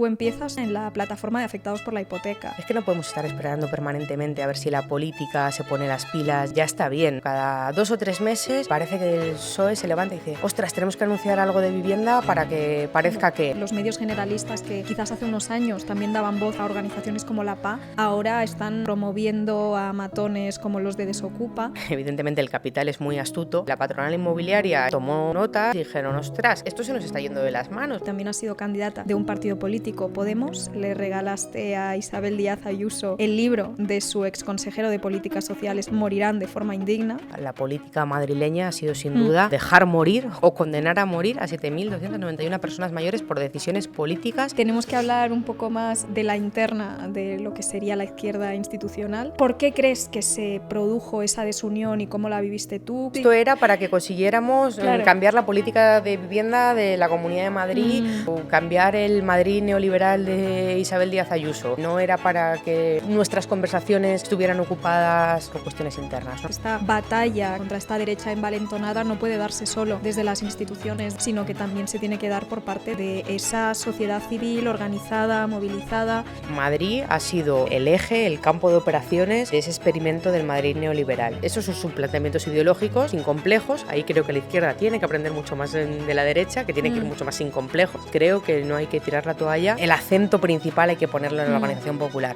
Tú empiezas en la plataforma de afectados por la hipoteca. Es que no podemos estar esperando permanentemente a ver si la política se pone las pilas. Ya está bien. Cada 2 o 3 meses parece que el PSOE se levanta y dice: ostras, tenemos que anunciar algo de vivienda para que parezca que... Los medios generalistas que quizás hace unos años también daban voz a organizaciones como la PA, ahora están promoviendo a matones como los de Desocupa. Evidentemente el capital es muy astuto. La patronal inmobiliaria tomó nota y dijeron: ostras, esto se nos está yendo de las manos. También ha sido candidata de un partido político, Podemos. Le regalaste a Isabel Díaz Ayuso el libro de su exconsejero de Políticas Sociales, Morirán de forma indigna. La política madrileña ha sido sin duda dejar morir o condenar a morir a 7.291 personas mayores por decisiones políticas. Tenemos que hablar un poco más de la interna de lo que sería la izquierda institucional. ¿Por qué crees que se produjo esa desunión y cómo la viviste tú? Esto era para que consiguiéramos cambiar la política de vivienda de la Comunidad de Madrid o cambiar el Madrid neoliberal de Isabel Díaz Ayuso. No era para que nuestras conversaciones estuvieran ocupadas por cuestiones internas, ¿no? Esta batalla contra esta derecha envalentonada no puede darse solo desde las instituciones, sino que también se tiene que dar por parte de esa sociedad civil organizada, movilizada. Madrid ha sido el eje, el campo de operaciones de ese experimento del Madrid neoliberal. Esos son sus planteamientos ideológicos, sin complejos. Ahí creo que la izquierda tiene que aprender mucho más de la derecha, que tiene que ir mucho más sin complejos. Creo que no hay que tirar la toalla. El acento principal hay que ponerlo en la organización popular.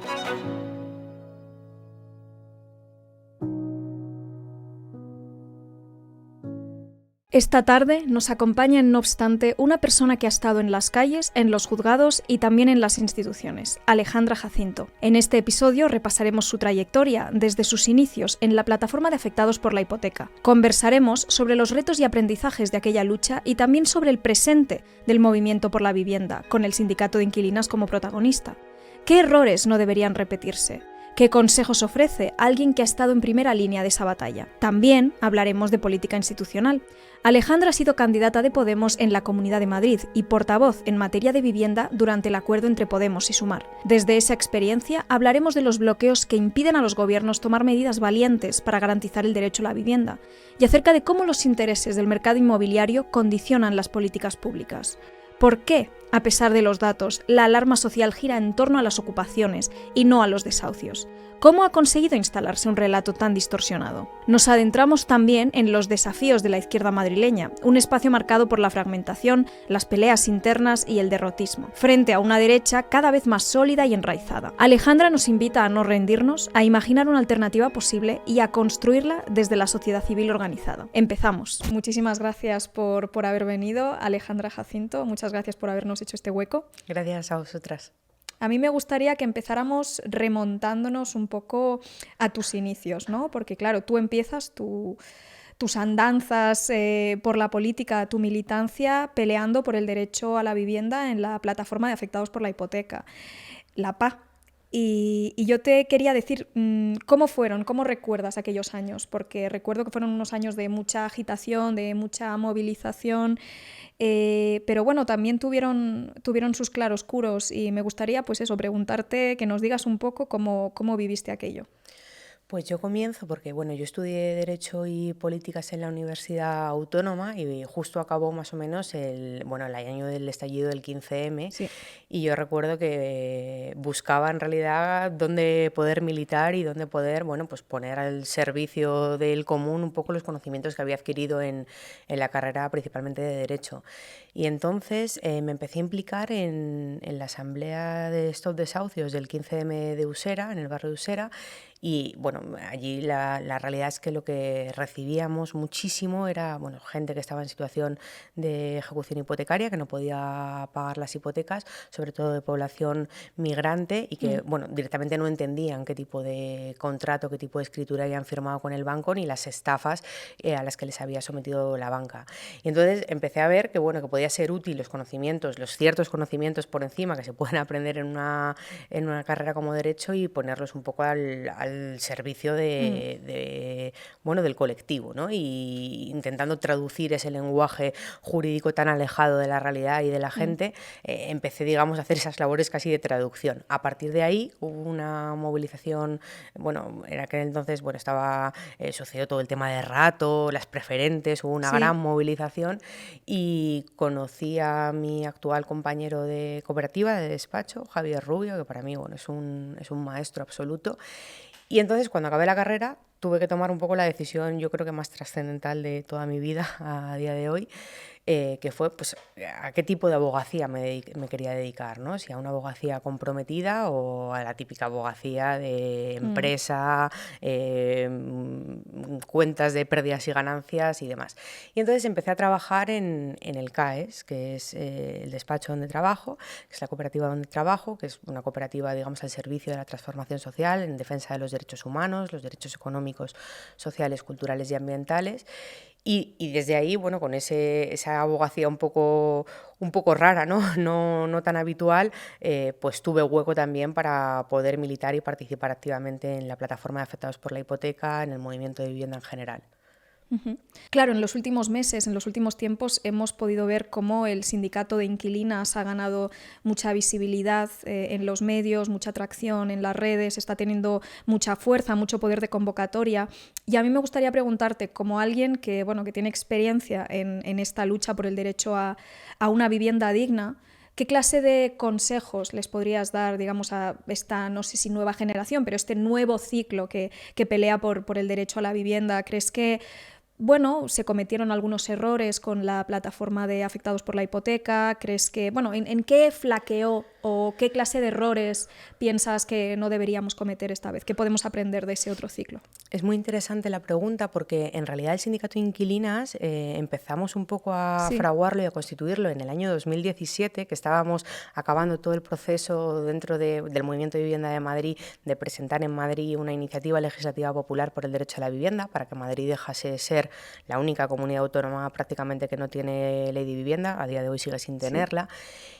Esta tarde nos acompaña, no obstante, una persona que ha estado en las calles, en los juzgados y también en las instituciones, Alejandra Jacinto. En este episodio repasaremos su trayectoria desde sus inicios en la plataforma de afectados por la hipoteca. Conversaremos sobre los retos y aprendizajes de aquella lucha y también sobre el presente del movimiento por la vivienda, con el sindicato de inquilinas como protagonista. ¿Qué errores no deberían repetirse? ¿Qué consejos ofrece alguien que ha estado en primera línea de esa batalla? También hablaremos de política institucional. Alejandra ha sido candidata de Podemos en la Comunidad de Madrid y portavoz en materia de vivienda durante el acuerdo entre Podemos y Sumar. Desde esa experiencia hablaremos de los bloqueos que impiden a los gobiernos tomar medidas valientes para garantizar el derecho a la vivienda y acerca de cómo los intereses del mercado inmobiliario condicionan las políticas públicas. ¿Por qué, a pesar de los datos, la alarma social gira en torno a las ocupaciones y no a los desahucios? ¿Cómo ha conseguido instalarse un relato tan distorsionado? Nos adentramos también en los desafíos de la izquierda madrileña, un espacio marcado por la fragmentación, las peleas internas y el derrotismo, frente a una derecha cada vez más sólida y enraizada. Alejandra nos invita a no rendirnos, a imaginar una alternativa posible y a construirla desde la sociedad civil organizada. Empezamos. Muchísimas gracias por haber venido, Alejandra Jacinto. Muchas gracias por habernos hecho este hueco. Gracias a vosotras. A mí me gustaría que empezáramos remontándonos un poco a tus inicios, ¿no? Porque claro, tú empiezas tus andanzas por la política, tu militancia, peleando por el derecho a la vivienda en la plataforma de afectados por la hipoteca, la PA. Y yo te quería decir, ¿cómo recuerdas aquellos años? Porque recuerdo que fueron unos años de mucha agitación, de mucha movilización, pero bueno, también tuvieron sus claroscuros y me gustaría, pues eso, preguntarte, que nos digas un poco cómo viviste aquello. Pues yo comienzo porque, bueno, yo estudié Derecho y Políticas en la Universidad Autónoma y justo acabó más o menos el año del estallido del 15M. Sí. Y yo recuerdo que buscaba en realidad dónde poder militar y dónde poder, pues poner al servicio del común un poco los conocimientos que había adquirido en la carrera principalmente de Derecho. Y entonces me empecé a implicar en la asamblea de Stop Desahucios del 15M de Usera, en el barrio de Usera. Y bueno, allí la realidad es que lo que recibíamos muchísimo era gente que estaba en situación de ejecución hipotecaria, que no podía pagar las hipotecas, sobre todo de población migrante y que directamente no entendían qué tipo de contrato, qué tipo de escritura habían firmado con el banco ni las estafas a las que les había sometido la banca. Y entonces empecé a ver que podía ser útil los conocimientos, los ciertos conocimientos por encima que se pueden aprender en una carrera como Derecho y ponerlos un poco al servicio del colectivo, ¿no? Y intentando traducir ese lenguaje jurídico tan alejado de la realidad y de la gente, empecé, digamos, a hacer esas labores casi de traducción. A partir de ahí hubo una movilización, en aquel entonces, sucedió todo el tema de Rato, las preferentes, hubo una gran movilización y con conocí a mi actual compañero de cooperativa, de despacho, Javier Rubio, que para mí es un maestro absoluto. Y entonces, cuando acabé la carrera, tuve que tomar un poco la decisión, yo creo que más trascendental de toda mi vida a día de hoy, que fue pues, a qué tipo de abogacía me quería dedicar, ¿no? Si a una abogacía comprometida o a la típica abogacía de empresa, cuentas de pérdidas y ganancias y demás. Y entonces empecé a trabajar en el CAES, que es el despacho donde trabajo, que es la cooperativa donde trabajo, que es una cooperativa, digamos, al servicio de la transformación social, en defensa de los derechos humanos, los derechos económicos, sociales, culturales y ambientales. Y desde ahí, bueno, con esa abogacía un poco rara, no tan habitual, pues tuve hueco también para poder militar y participar activamente en la plataforma de afectados por la hipoteca, en el movimiento de vivienda en general. Claro, en los últimos meses, en los últimos tiempos, hemos podido ver cómo el sindicato de inquilinas ha ganado mucha visibilidad en los medios, mucha atracción en las redes, está teniendo mucha fuerza, mucho poder de convocatoria. Y a mí me gustaría preguntarte, como alguien que tiene experiencia en esta lucha por el derecho a una vivienda digna, ¿qué clase de consejos les podrías dar, digamos, a esta, no sé si nueva generación, pero este nuevo ciclo que pelea por el derecho a la vivienda? ¿Crees que se cometieron algunos errores con la plataforma de afectados por la hipoteca? ¿Crees que, en qué flaqueó o qué clase de errores piensas que no deberíamos cometer esta vez? ¿Qué podemos aprender de ese otro ciclo? Es muy interesante la pregunta porque en realidad el sindicato de inquilinas empezamos un poco a fraguarlo y a constituirlo en el año 2017, que estábamos acabando todo el proceso dentro del Movimiento de Vivienda de Madrid de presentar en Madrid una iniciativa legislativa popular por el derecho a la vivienda para que Madrid dejase de ser la única comunidad autónoma prácticamente que no tiene ley de vivienda, a día de hoy sigue sin tenerla.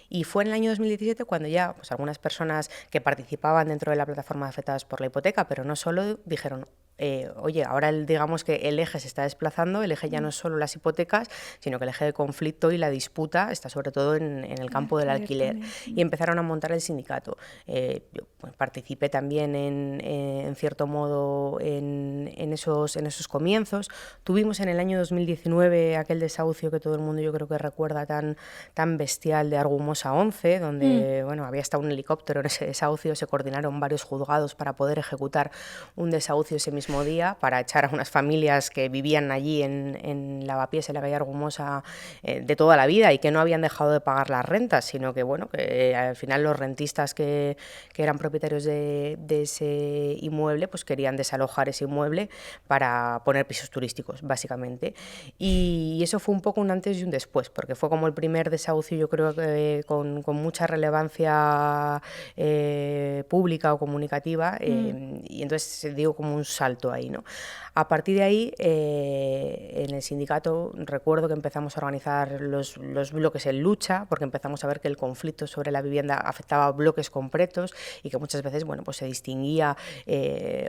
Y fue en el año 2017 cuando ya pues, algunas personas que participaban dentro de la plataforma de afectadas por la hipoteca, pero no solo, dijeron, oye, ahora digamos que el eje se está desplazando, el eje ya no es solo las hipotecas, sino que el eje de conflicto y la disputa está sobre todo en el campo del alquiler. Y empezaron a montar el sindicato. Yo participé también en cierto modo en esos comienzos. Tuvimos en el año 2019 aquel desahucio que todo el mundo yo creo que recuerda tan bestial de Argumosa 11, donde había hasta un helicóptero en ese desahucio, se coordinaron varios juzgados para poder ejecutar un desahucio ese mismo día, para echar a unas familias que vivían allí en Lavapiés, en la calle Argumosa, de toda la vida y que no habían dejado de pagar las rentas, sino que al final los rentistas que eran propietarios de ese inmueble pues querían desalojar ese inmueble para poner pisos turísticos, básicamente. Y eso fue un poco un antes y un después, porque fue como el primer desahucio, yo creo que con mucha relevancia pública o comunicativa, y entonces se dio como un salto ahí, ¿no? A partir de ahí, en el sindicato recuerdo que empezamos a organizar los bloques en lucha, porque empezamos a ver que el conflicto sobre la vivienda afectaba a bloques concretos y que muchas veces pues se distinguía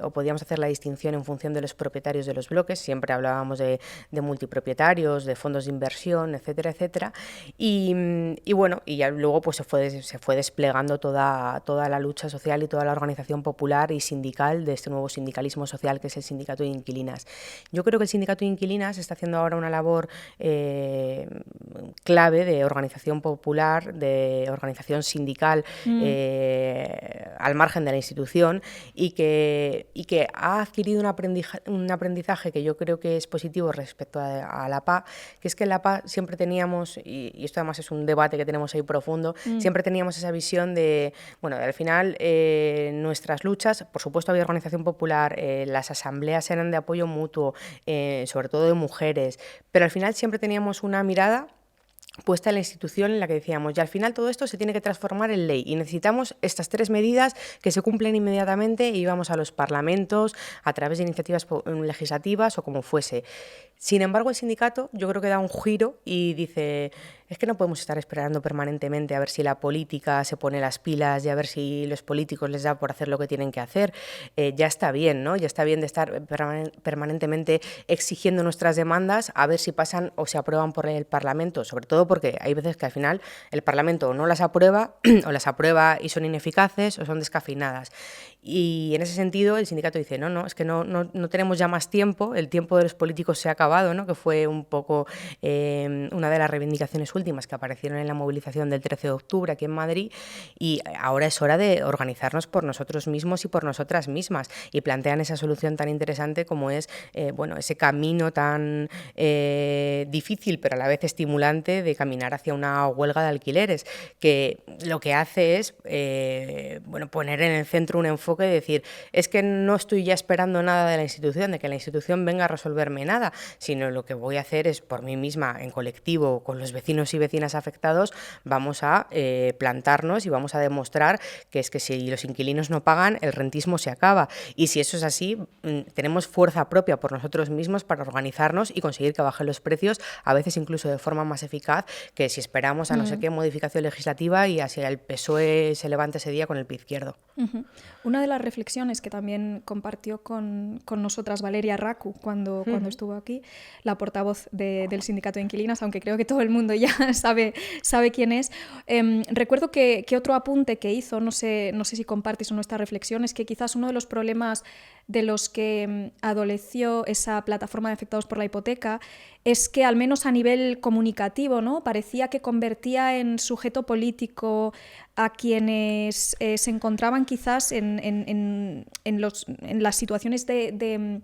o podíamos hacer la distinción en función de los propietarios de los bloques. Siempre hablábamos de multipropietarios, de fondos de inversión, etcétera, etcétera. Y ya luego pues se fue desplegando toda la lucha social y toda la organización popular y sindical de este nuevo sindicalismo social que es el sindicato de inquilinas. Yo creo que el sindicato de inquilinas está haciendo ahora una labor clave de organización popular, de organización sindical al margen de la institución y que ha adquirido un aprendizaje que yo creo que es positivo respecto a la PA, que es que en la PA siempre teníamos, y esto además es un debate que tenemos ahí profundo, siempre teníamos esa visión de, al final nuestras luchas, por supuesto había organización popular, las asambleas eran de apoyo mutuo, sobre todo de mujeres, pero al final siempre teníamos una mirada puesta en la institución en la que decíamos, ya al final todo esto se tiene que transformar en ley y necesitamos estas 3 medidas que se cumplen inmediatamente y vamos a los parlamentos a través de iniciativas legislativas o como fuese. Sin embargo, el sindicato yo creo que da un giro y dice, es que no podemos estar esperando permanentemente a ver si la política se pone las pilas y a ver si los políticos les da por hacer lo que tienen que hacer. Ya está bien, ¿no? Ya está bien de estar permanentemente exigiendo nuestras demandas a ver si pasan o se aprueban por el Parlamento, sobre todo porque hay veces que al final el Parlamento no las aprueba o las aprueba y son ineficaces o son descafeinadas. Y en ese sentido el sindicato dice, no, es que no tenemos ya más tiempo, el tiempo de los políticos se ha acabado, acabado, ¿no? Que fue un poco una de las reivindicaciones últimas que aparecieron en la movilización del 13 de octubre aquí en Madrid, y ahora es hora de organizarnos por nosotros mismos y por nosotras mismas, y plantean esa solución tan interesante como es ese camino tan difícil pero a la vez estimulante de caminar hacia una huelga de alquileres, que lo que hace es poner en el centro un enfoque de decir, es que no estoy ya esperando nada de la institución, de que la institución venga a resolverme nada, sino lo que voy a hacer es por mí misma, en colectivo, con los vecinos y vecinas afectados, vamos a plantarnos y vamos a demostrar que es que si los inquilinos no pagan, el rentismo se acaba. Y si eso es así, tenemos fuerza propia por nosotros mismos para organizarnos y conseguir que bajen los precios, a veces incluso de forma más eficaz que si esperamos a no sé qué modificación legislativa y así el PSOE se levante ese día con el pie izquierdo. Una de las reflexiones que también compartió con nosotras Valeria Racu cuando estuvo aquí, la portavoz del sindicato de inquilinas, aunque creo que todo el mundo ya sabe quién es, recuerdo que otro apunte que hizo, no sé si compartes o no esta reflexión, es que quizás uno de los problemas de los que adoleció esa plataforma de afectados por la hipoteca es que, al menos a nivel comunicativo, ¿no?, parecía que convertía en sujeto político a quienes se encontraban quizás en las situaciones de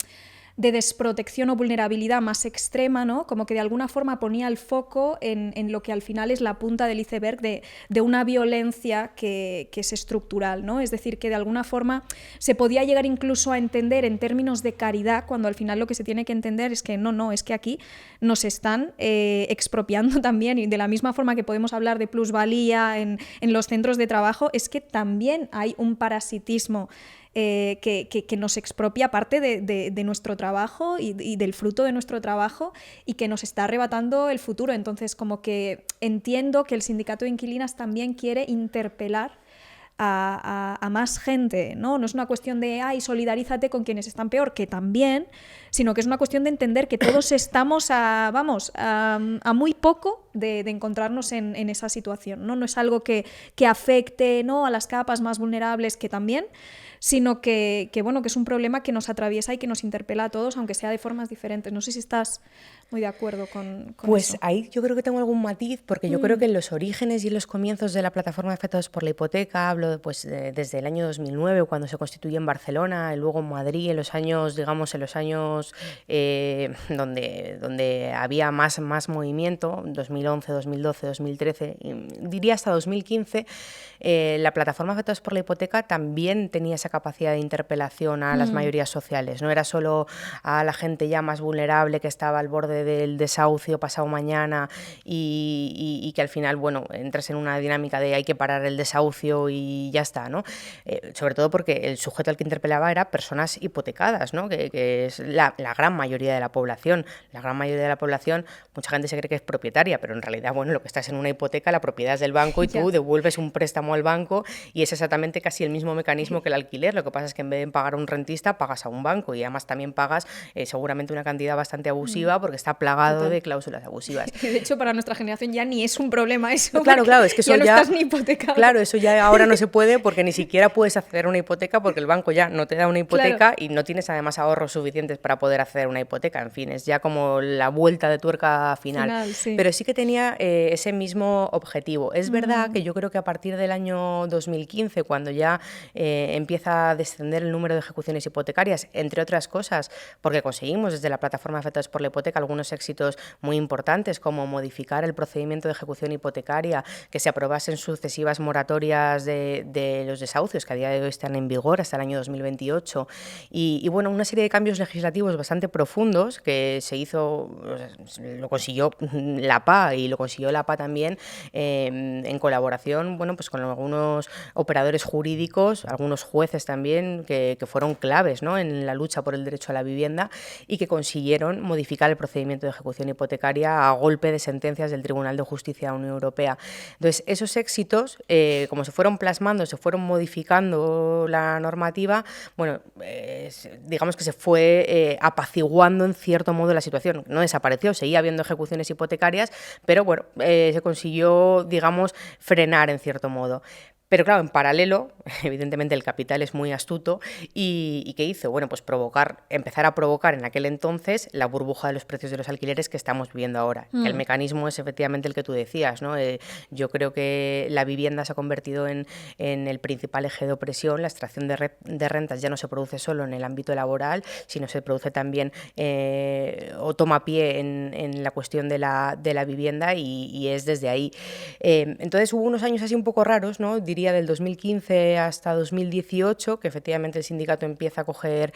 desprotección o vulnerabilidad más extrema, ¿no? Como que de alguna forma ponía el foco en lo que al final es la punta del iceberg de una violencia que es estructural, ¿no? Es decir, que de alguna forma se podía llegar incluso a entender en términos de caridad, cuando al final lo que se tiene que entender es que no, es que aquí nos están expropiando también, y de la misma forma que podemos hablar de plusvalía en los centros de trabajo, es que también hay un parasitismo que nos expropia parte de nuestro trabajo y del fruto de nuestro trabajo, y que nos está arrebatando el futuro. Entonces, como que entiendo que el sindicato de inquilinas también quiere interpelar a más gente, ¿no? No es una cuestión de solidarízate con quienes están peor, que también, sino que es una cuestión de entender que todos estamos a muy poco de encontrarnos en esa situación, ¿no? No es algo que afecte, ¿no?, a las capas más vulnerables, que también, sino que es un problema que nos atraviesa y que nos interpela a todos, aunque sea de formas diferentes. No sé si estás muy de acuerdo con pues eso. Ahí yo creo que tengo algún matiz, porque yo creo que en los orígenes y en los comienzos de la plataforma de afectados por la hipoteca, hablo desde el año 2009, cuando se constituye en Barcelona, y luego en Madrid, en los años donde había más movimiento, 2011, 2012, 2013, diría hasta 2015, la plataforma de afectados por la hipoteca también tenía esa capacidad de interpelación a las mayorías sociales. No era solo a la gente ya más vulnerable que estaba al borde del desahucio pasado mañana y que al final, entras en una dinámica de hay que parar el desahucio y ya está, ¿no? Sobre todo porque el sujeto al que interpelaba era personas hipotecadas, ¿no? Que es la gran mayoría de la población. La gran mayoría de la población, mucha gente se cree que es propietaria, pero en realidad, lo que estás en una hipoteca, la propiedad es del banco y tú devuelves un préstamo al banco, y es exactamente casi el mismo mecanismo que el alquiler. Lo que pasa es que en vez de pagar a un rentista, pagas a un banco, y además también pagas seguramente una cantidad bastante abusiva, porque está plagado de cláusulas abusivas. De hecho, para nuestra generación ya ni es un problema eso. Claro, es que eso ya no estás ni hipotecado. Claro, eso ya ahora no se puede, porque ni siquiera puedes acceder a una hipoteca, porque el banco ya no te da una hipoteca, y no tienes además ahorros suficientes para poder acceder a una hipoteca. En fin, es ya como la vuelta de tuerca final. Sí. Pero sí que tenía ese mismo objetivo. Es verdad que yo creo que a partir del año 2015, cuando ya empieza a descender el número de ejecuciones hipotecarias, entre otras cosas, porque conseguimos desde la plataforma de afectados por la hipoteca algunos éxitos muy importantes, como modificar el procedimiento de ejecución hipotecaria, que se aprobasen sucesivas moratorias de los desahucios, que a día de hoy están en vigor hasta el año 2028, y una serie de cambios legislativos bastante profundos que lo consiguió la PA, y lo consiguió la PA también en colaboración con algunos operadores jurídicos, algunos jueces también, que fueron claves, ¿no?, en la lucha por el derecho a la vivienda, y que consiguieron modificar el procedimiento de ejecución hipotecaria a golpe de sentencias del Tribunal de Justicia de la Unión Europea. Entonces, esos éxitos, como se fueron plasmando, se fueron modificando la normativa, digamos que se fue apaciguando en cierto modo la situación. No desapareció, seguía habiendo ejecuciones hipotecarias, pero se consiguió, digamos, frenar en cierto modo. Pero claro, en paralelo, evidentemente el capital es muy astuto y ¿qué hizo? Bueno, pues empezar a provocar en aquel entonces la burbuja de los precios de los alquileres que estamos viviendo ahora. Que el mecanismo es efectivamente el que tú decías, ¿no? Yo creo que la vivienda se ha convertido en el principal eje de opresión. La extracción de rentas ya no se produce solo en el ámbito laboral, sino se produce también o toma pie en la cuestión de la vivienda y es desde ahí. Entonces hubo unos años así un poco raros, ¿no? Diría del 2015 hasta 2018, que efectivamente el sindicato empieza a coger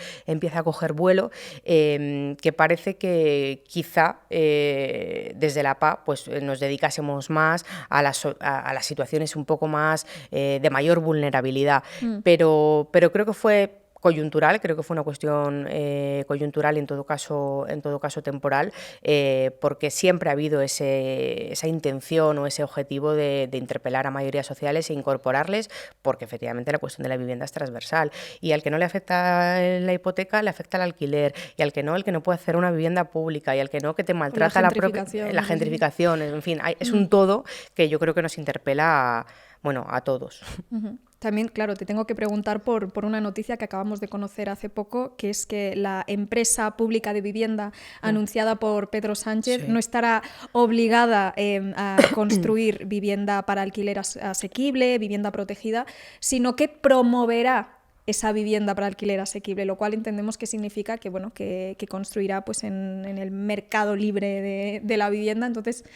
vuelo, que parece que quizá desde la PA pues, nos dedicásemos más a las situaciones un poco más de mayor vulnerabilidad, pero creo que fue coyuntural, creo que fue una cuestión coyuntural y en todo caso temporal, porque siempre ha habido esa intención o ese objetivo de interpelar a mayorías sociales e incorporarles, porque efectivamente la cuestión de la vivienda es transversal y al que no le afecta la hipoteca le afecta el alquiler, y al que no, el que no puede hacer una vivienda pública, y al que no, que te maltrata la gentrificación, en fin, es un todo que yo creo que nos interpela a todos. También, claro, te tengo que preguntar por una noticia que acabamos de conocer hace poco, que es que la empresa pública de vivienda anunciada por Pedro Sánchez no estará obligada a construir vivienda para alquiler asequible, vivienda protegida, sino que promoverá esa vivienda para alquiler asequible, lo cual entendemos que significa que, bueno, que construirá pues, en el mercado libre de la vivienda. Entonces,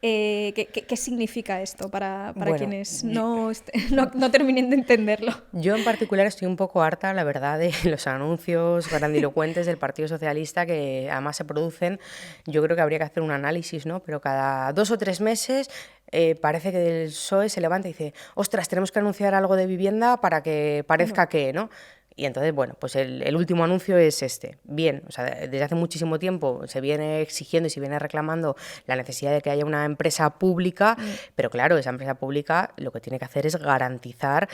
¿qué significa esto para quienes no terminen de entenderlo? Yo en particular estoy un poco harta, la verdad, de los anuncios grandilocuentes del Partido Socialista que además se producen. Yo creo que habría que hacer un análisis, ¿no? Pero cada 2 o 3 meses parece que el PSOE se levanta y dice: ostras, tenemos que anunciar algo de vivienda para que parezca que, ¿no? Y entonces, bueno, pues el último anuncio es este. Bien, o sea, desde hace muchísimo tiempo se viene exigiendo y se viene reclamando la necesidad de que haya una empresa pública, pero claro, esa empresa pública lo que tiene que hacer es garantizar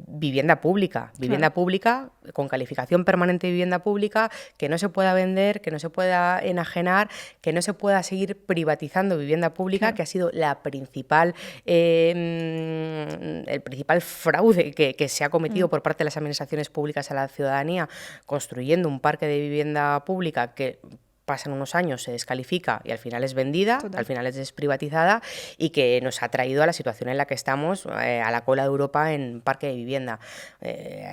vivienda pública con calificación permanente de vivienda pública, que no se pueda vender, que no se pueda enajenar, que no se pueda seguir privatizando vivienda pública, que ha sido el principal fraude que se ha cometido por parte de las administraciones públicas a la ciudadanía, construyendo un parque de vivienda pública que pasan unos años, se descalifica y al final es vendida, al final es desprivatizada, y que nos ha traído a la situación en la que estamos, a la cola de Europa en parque de vivienda.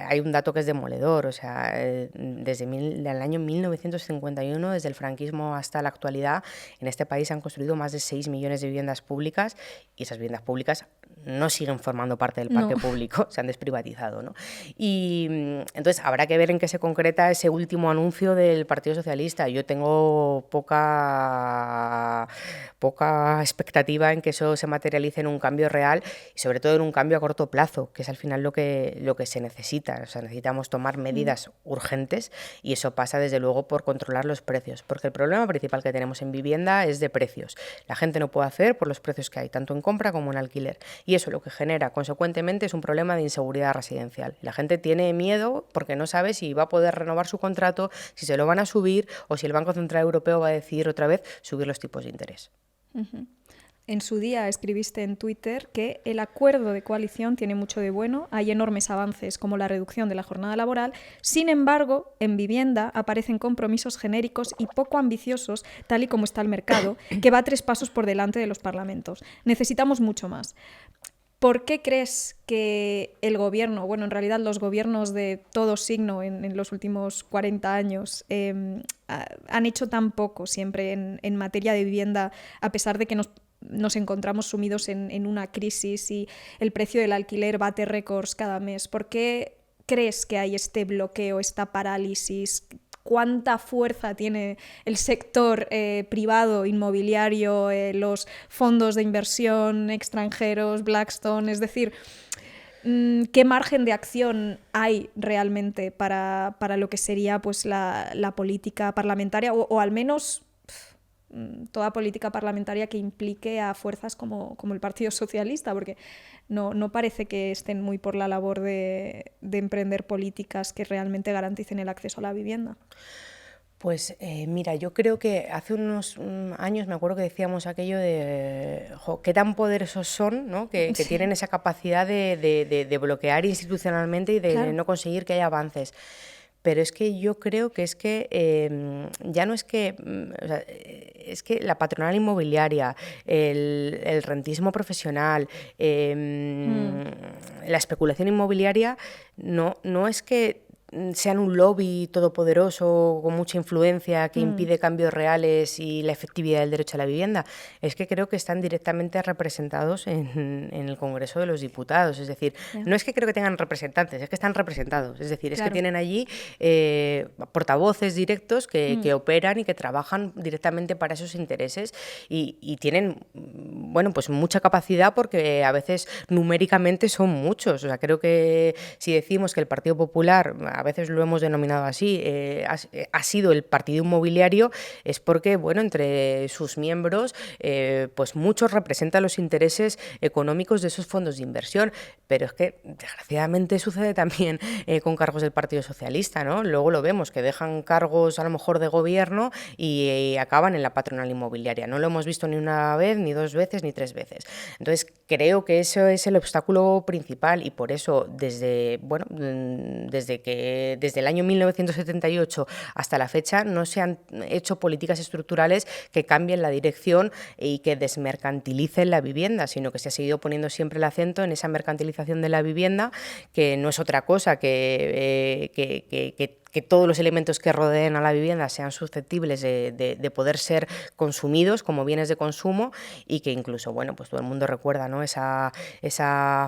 Hay un dato que es demoledor, o sea, desde el año 1951, desde el franquismo hasta la actualidad, en este país se han construido más de 6 millones de viviendas públicas y esas viviendas públicas no siguen formando parte del parque público, se han desprivatizado, ¿no? Y entonces habrá que ver en qué se concreta ese último anuncio del Partido Socialista. Yo tengo poca expectativa en que eso se materialice en un cambio real y sobre todo en un cambio a corto plazo, que es al final lo que se necesita. O sea, necesitamos tomar medidas urgentes y eso pasa desde luego por controlar los precios, porque el problema principal que tenemos en vivienda es de precios. La gente no puede hacer por los precios que hay, tanto en compra como en alquiler, y eso lo que genera consecuentemente es un problema de inseguridad residencial. La gente tiene miedo porque no sabe si va a poder renovar su contrato, si se lo van a subir o si el Banco Central Europeo va a decidir otra vez subir los tipos de interés. En su día escribiste en Twitter que el acuerdo de coalición tiene mucho de bueno, hay enormes avances como la reducción de la jornada laboral, sin embargo, en vivienda aparecen compromisos genéricos y poco ambiciosos, tal y como está el mercado, que va 3 pasos por delante de los parlamentos. Necesitamos mucho más. ¿Por qué crees que el gobierno, bueno, en realidad los gobiernos de todo signo en los últimos 40 años han hecho tan poco siempre en materia de vivienda, a pesar de que nos encontramos sumidos en una crisis y el precio del alquiler bate récords cada mes? ¿Por qué crees que hay este bloqueo, esta parálisis? ¿Cuánta fuerza tiene el sector privado, inmobiliario, los fondos de inversión extranjeros, Blackstone? Es decir, ¿qué margen de acción hay realmente para lo que sería pues, la política parlamentaria o al menos toda política parlamentaria que implique a fuerzas como el Partido Socialista? Porque no parece que estén muy por la labor de emprender políticas que realmente garanticen el acceso a la vivienda. Pues mira, yo creo que hace unos años me acuerdo que decíamos aquello de qué tan poderosos son, ¿no? Que Sí, tienen esa capacidad de bloquear institucionalmente y de claro. no conseguir que haya avances. Pero es que yo creo que es que ya no es que, o sea, es que la patronal inmobiliaria, el rentismo profesional, Mm, la especulación inmobiliaria, no es que sean un lobby todopoderoso con mucha influencia que mm, impide cambios reales y la efectividad del derecho a la vivienda. Es que creo que están directamente representados en el Congreso de los Diputados. Es decir, ya, no es que creo que tengan representantes, es que están representados. Es decir, es que claro. tienen allí portavoces directos Mm, que operan y que trabajan directamente para esos intereses y tienen, bueno, pues mucha capacidad porque a veces numéricamente son muchos. O sea, creo que si decimos que el Partido Popular, a veces lo hemos denominado así, ha sido el partido inmobiliario, es porque, bueno, entre sus miembros, pues muchos representan los intereses económicos de esos fondos de inversión, pero es que desgraciadamente sucede también con cargos del Partido Socialista, ¿no? Luego lo vemos, que dejan cargos a lo mejor de gobierno y acaban en la patronal inmobiliaria. No lo hemos visto ni una vez, ni dos veces, ni tres veces. Entonces, creo que eso es el obstáculo principal y por eso desde, bueno, desde el año 1978 hasta la fecha no se han hecho políticas estructurales que cambien la dirección y que desmercantilicen la vivienda, sino que se ha seguido poniendo siempre el acento en esa mercantilización de la vivienda, que no es otra cosa que todos los elementos que rodeen a la vivienda sean susceptibles de poder ser consumidos como bienes de consumo y que incluso, bueno, pues todo el mundo recuerda, ¿no? Esa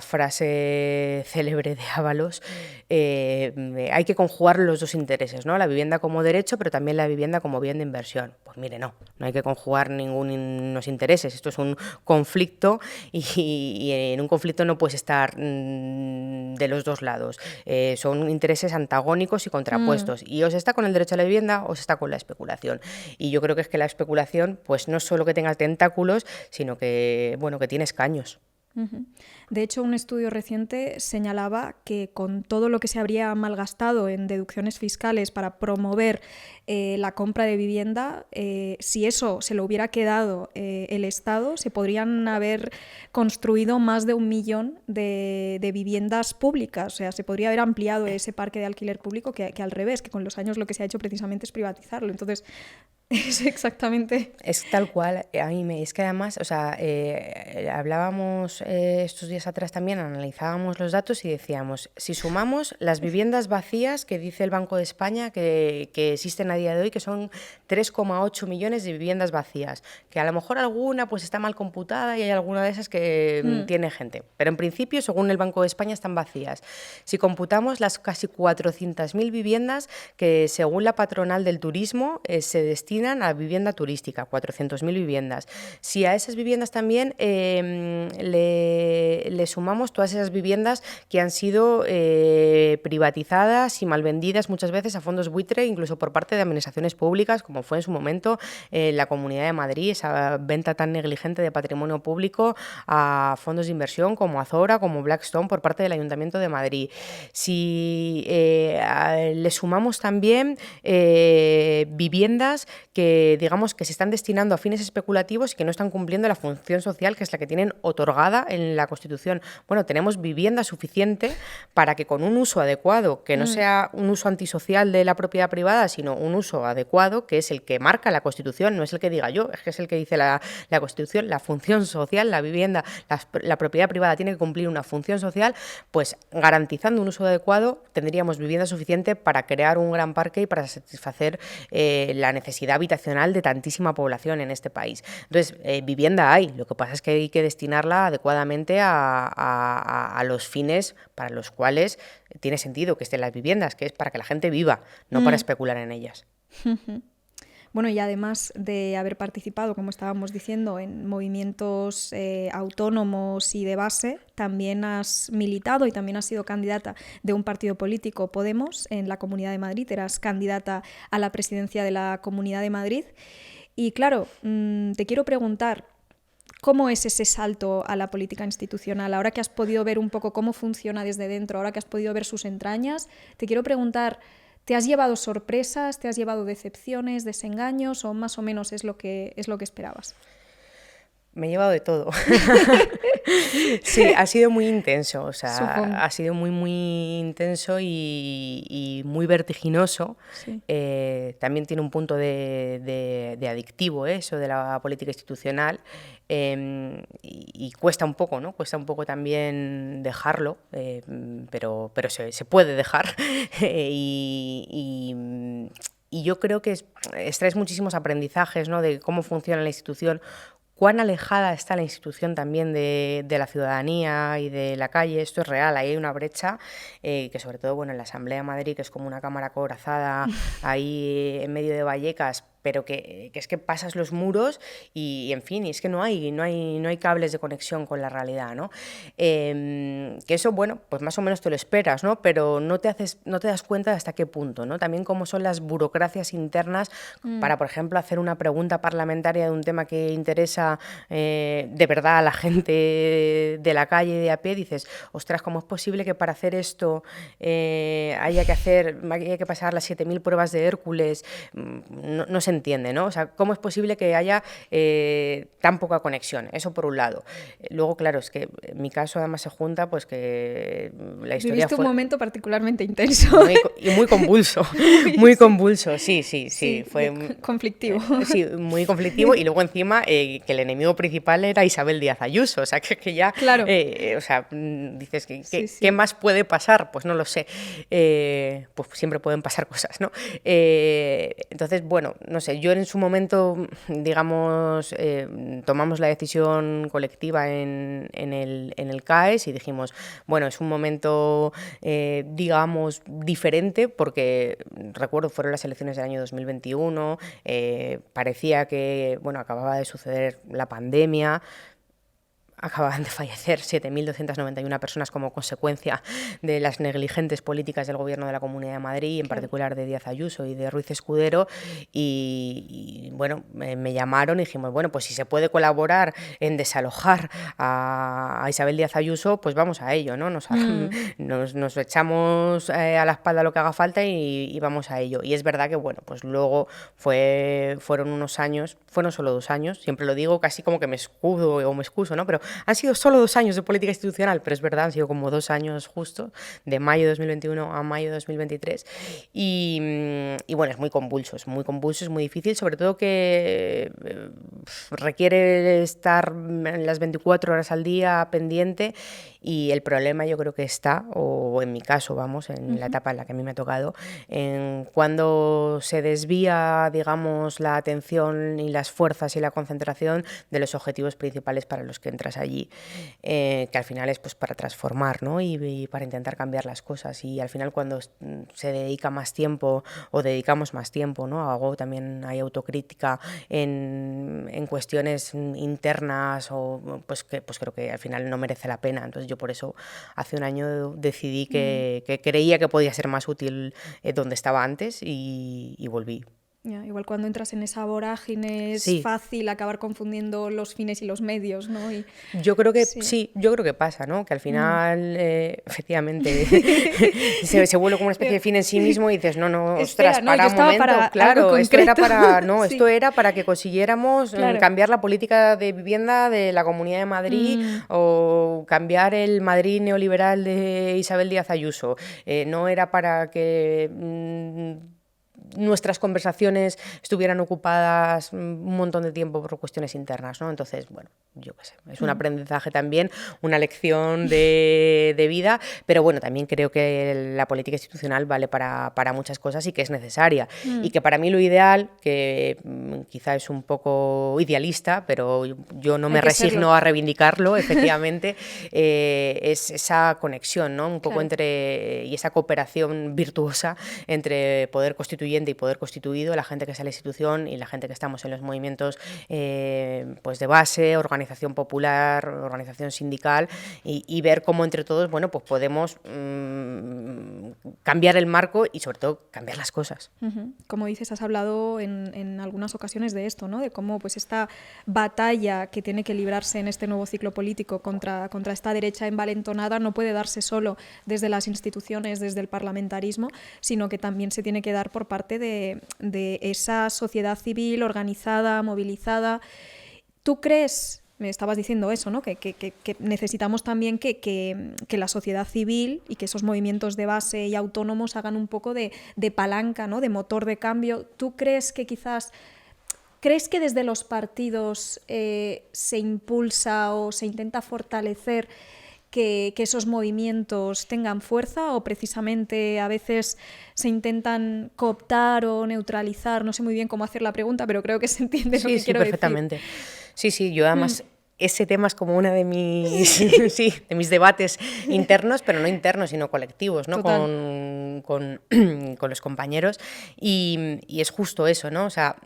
frase célebre de Ábalos, hay que conjugar los dos intereses, ¿no? La vivienda como derecho, pero también la vivienda como bien de inversión. Pues mire, no hay que conjugar ningunos intereses, esto es un conflicto y en un conflicto no puedes estar de los dos lados, son intereses antagónicos y mm. contrapuestos y o se está con el derecho a la vivienda o se está con la especulación y yo creo que es que la especulación pues no solo que tenga tentáculos sino que bueno que tiene escaños. Ujú. De hecho, un estudio reciente señalaba que con todo lo que se habría malgastado en deducciones fiscales para promover la compra de vivienda, si eso se lo hubiera quedado el Estado, se podrían haber construido más de 1 millón de viviendas públicas. O sea, se podría haber ampliado ese parque de alquiler público que al revés, que con los años lo que se ha hecho precisamente es privatizarlo. Entonces, es exactamente... Es tal cual, es que además, o sea, hablábamos estos días atrás también, analizábamos los datos y decíamos, si sumamos las viviendas vacías que dice el Banco de España que existen a día de hoy, que son 3,8 millones de viviendas vacías, que a lo mejor alguna pues está mal computada y hay alguna de esas que Mm, tiene gente, pero en principio, según el Banco de España, están vacías. Si computamos las casi 400.000 viviendas que según la patronal del turismo se destinan a vivienda turística, 400.000 viviendas. Si a esas viviendas también le sumamos todas esas viviendas que han sido privatizadas y mal vendidas muchas veces a fondos buitre, incluso por parte de administraciones públicas, como fue en su momento la Comunidad de Madrid, esa venta tan negligente de patrimonio público a fondos de inversión como Azora, como Blackstone, por parte del Ayuntamiento de Madrid. Si le sumamos también viviendas que digamos que se están destinando a fines especulativos y que no están cumpliendo la función social que es la que tienen otorgada en la Constitución. Bueno, tenemos vivienda suficiente para que con un uso adecuado, que no mm, sea un uso antisocial de la propiedad privada, sino un uso adecuado, que es el que marca la Constitución, no es el que diga yo, es que es el que dice la Constitución, la función social, la vivienda, la propiedad privada tiene que cumplir una función social, pues garantizando un uso adecuado tendríamos vivienda suficiente para crear un gran parque y para satisfacer la necesidad habitacional de tantísima población en este país. Entonces, vivienda hay, lo que pasa es que hay que destinarla adecuadamente a los fines para los cuales tiene sentido que estén las viviendas, que es para que la gente viva, no para mm. especular en ellas. Bueno, y además de haber participado, como estábamos diciendo, en movimientos autónomos y de base, también has militado y también has sido candidata de un partido político, Podemos, en la Comunidad de Madrid. Eras candidata a la presidencia de la Comunidad de Madrid. Y claro, te quiero preguntar, ¿cómo es ese salto a la política institucional? Ahora que has podido ver un poco cómo funciona desde dentro, ahora que has podido ver sus entrañas, te quiero preguntar, ¿Te has llevado sorpresas, te has llevado decepciones, desengaños o más o menos es lo que esperabas? Me he llevado de todo. Sí, ha sido muy intenso, o sea, Supongo. ha sido muy, muy intenso y muy vertiginoso. Sí. También tiene un punto de adictivo, eso de la política institucional, y cuesta un poco, ¿no? Cuesta un poco también dejarlo, pero se puede dejar. Y yo creo que extraes muchísimos aprendizajes, ¿no? De cómo funciona la institución, cuán alejada está la institución también de la ciudadanía y de la calle. Esto es real, ahí hay una brecha que sobre todo, bueno, en la Asamblea de Madrid, que es como una cámara acorazada ahí en medio de Vallecas, pero que es que pasas los muros y en fin, y es que no hay cables de conexión con la realidad, ¿no? Que eso, bueno, pues más o menos te lo esperas, ¿no? Pero no te das cuenta de hasta qué punto, ¿no? También cómo son las burocracias internas para, por ejemplo, hacer una pregunta parlamentaria de un tema que interesa de verdad a la gente de la calle, de a pie. Dices, ostras, ¿cómo es posible que para hacer esto haya que pasar las 7.000 pruebas de Hércules? No se entiende, ¿no? O sea, ¿cómo es posible que haya tan poca conexión? Eso por un lado. Luego, claro, es que en mi caso además se junta pues que la historia Viviste fue un momento particularmente intenso. muy convulso, muy convulso, sí, fue conflictivo. Sí, muy conflictivo, y luego encima que el enemigo principal era Isabel Díaz Ayuso, o sea, que ya, claro. O sea, dices, Sí. ¿qué más puede pasar? Pues no lo sé, pues siempre pueden pasar cosas, ¿no? Entonces, bueno, no sé, yo en su momento, digamos, tomamos la decisión colectiva en el CAES y dijimos, bueno, es un momento, digamos, diferente, porque recuerdo fueron las elecciones del año 2021, parecía que, bueno, acababa de suceder la pandemia. Acababan de fallecer 7.291 personas como consecuencia de las negligentes políticas del Gobierno de la Comunidad de Madrid, en particular de Díaz Ayuso y de Ruiz Escudero, y bueno, me llamaron y dijimos, bueno, pues si se puede colaborar en desalojar a Isabel Díaz Ayuso, pues vamos a ello, ¿no? Nos echamos a la espalda lo que haga falta y vamos a ello. Y es verdad que, bueno, pues luego fueron unos años, fueron solo 2 años, siempre lo digo, casi como que me escudo o me excuso, ¿no? Pero han sido solo 2 años de política institucional, pero es verdad, han sido como 2 años justo, de mayo de 2021 a mayo de 2023, y bueno, es muy convulso, es muy difícil, sobre todo que requiere estar las 24 horas al día pendiente, y el problema yo creo que está, o en mi caso, vamos, en la etapa en la que a mí me ha tocado, en cuando se desvía, digamos, la atención y las fuerzas y la concentración de los objetivos principales para los que entras allí, que al final es pues para transformar, ¿no? y para intentar cambiar las cosas, y al final cuando se dedica más tiempo o dedicamos más tiempo, ¿no? Hago también, hay autocrítica en cuestiones internas, o pues creo que al final no merece la pena. Entonces yo por eso hace un año decidí que creía que podía ser más útil donde estaba antes, y volví. Yeah, igual cuando entras en esa vorágine es Sí. fácil acabar confundiendo los fines y los medios, ¿no? Yo creo que sí, yo creo que pasa, ¿no? Que al final, efectivamente, se vuelve como una especie de fin en sí mismo y dices, no, Espera, ostras, no, para yo un estaba momento, para claro, algo esto era concreto. esto era para que consiguiéramos Claro. cambiar la política de vivienda de la Comunidad de Madrid, o cambiar el Madrid neoliberal de Isabel Díaz Ayuso. No era para que nuestras conversaciones estuvieran ocupadas un montón de tiempo por cuestiones internas, ¿no? Entonces, bueno, yo qué sé, es un aprendizaje también, una lección de vida, pero bueno, también creo que la política institucional vale para muchas cosas y que es necesaria, y que para mí lo ideal, que quizá es un poco idealista, pero yo no me resigno a reivindicarlo, efectivamente, es esa conexión, ¿no? Un poco y esa cooperación virtuosa entre poder constituyente y poder constituido, la gente que está en la institución y la gente que estamos en los movimientos pues de base, organización popular, organización sindical, y ver cómo entre todos, bueno, pues podemos cambiar el marco y sobre todo cambiar las cosas. Como dices, has hablado en algunas ocasiones de esto, ¿no? De cómo pues esta batalla que tiene que librarse en este nuevo ciclo político contra esta derecha envalentonada no puede darse solo desde las instituciones, desde el parlamentarismo, sino que también se tiene que dar por parte de esa sociedad civil organizada, movilizada. ¿Tú crees? Me estabas diciendo eso, ¿no? Que necesitamos también que la sociedad civil y que esos movimientos de base y autónomos hagan un poco de palanca, ¿no? De motor de cambio. ¿Tú crees que crees que desde los partidos se impulsa o se intenta fortalecer que esos movimientos tengan fuerza, o precisamente a veces se intentan cooptar o neutralizar? No sé muy bien cómo hacer la pregunta, pero creo que se entiende lo que quiero perfectamente. Decir. Sí, yo además ese tema es como uno de mis, de mis debates internos, pero no internos, sino colectivos, ¿no? Con los compañeros, y es justo eso, ¿no? O sea,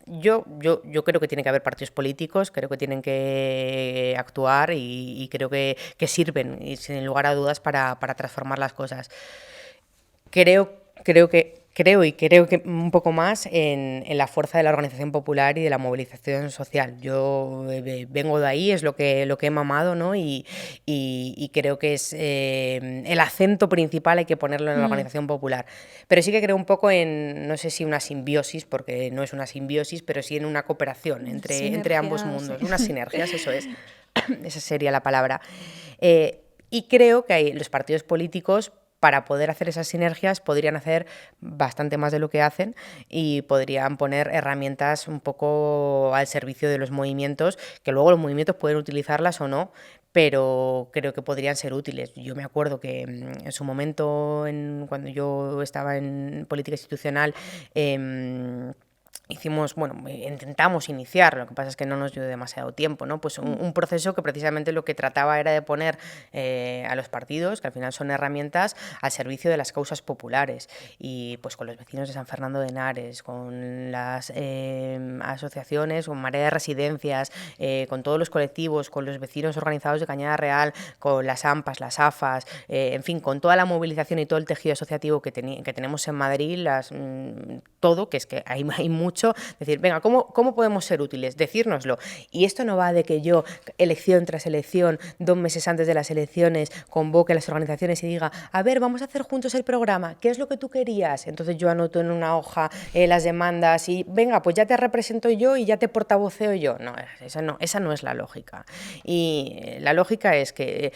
yo creo que tiene que haber partidos políticos, creo que tienen que actuar y creo que sirven, y sin lugar a dudas, para transformar las cosas. Creo que un poco más en la fuerza de la organización popular y de la movilización social. Yo vengo de ahí, es lo que he mamado, ¿no? Y creo que es el acento principal, hay que ponerlo en la organización popular. Pero sí que creo un poco en, no sé si una simbiosis, porque no es una simbiosis, pero sí en una cooperación entre ambos mundos, unas sinergias, eso es. Esa sería la palabra. Y creo que los partidos políticos, para poder hacer esas sinergias, podrían hacer bastante más de lo que hacen y podrían poner herramientas un poco al servicio de los movimientos, que luego los movimientos pueden utilizarlas o no, pero creo que podrían ser útiles. Yo me acuerdo que en su momento, cuando yo estaba en política institucional, intentamos iniciar, lo que pasa es que no nos dio demasiado tiempo, ¿no? Pues un proceso que precisamente lo que trataba era de poner a los partidos, que al final son herramientas, al servicio de las causas populares, y pues con los vecinos de San Fernando de Henares, con las asociaciones, con Marea de Residencias, con todos los colectivos, con los vecinos organizados de Cañada Real, con las AMPAs, las AFAs, en fin, con toda la movilización y todo el tejido asociativo que tenemos en Madrid, todo, que es que hay mucho. Decir, venga, ¿cómo podemos ser útiles? Decírnoslo. Y esto no va de que yo, elección tras elección, 2 meses antes de las elecciones, convoque a las organizaciones y diga, a ver, vamos a hacer juntos el programa, ¿qué es lo que tú querías? Entonces yo anoto en una hoja las demandas y, venga, pues ya te represento yo y ya te portavoceo yo. No, esa no es la lógica. Y la lógica es que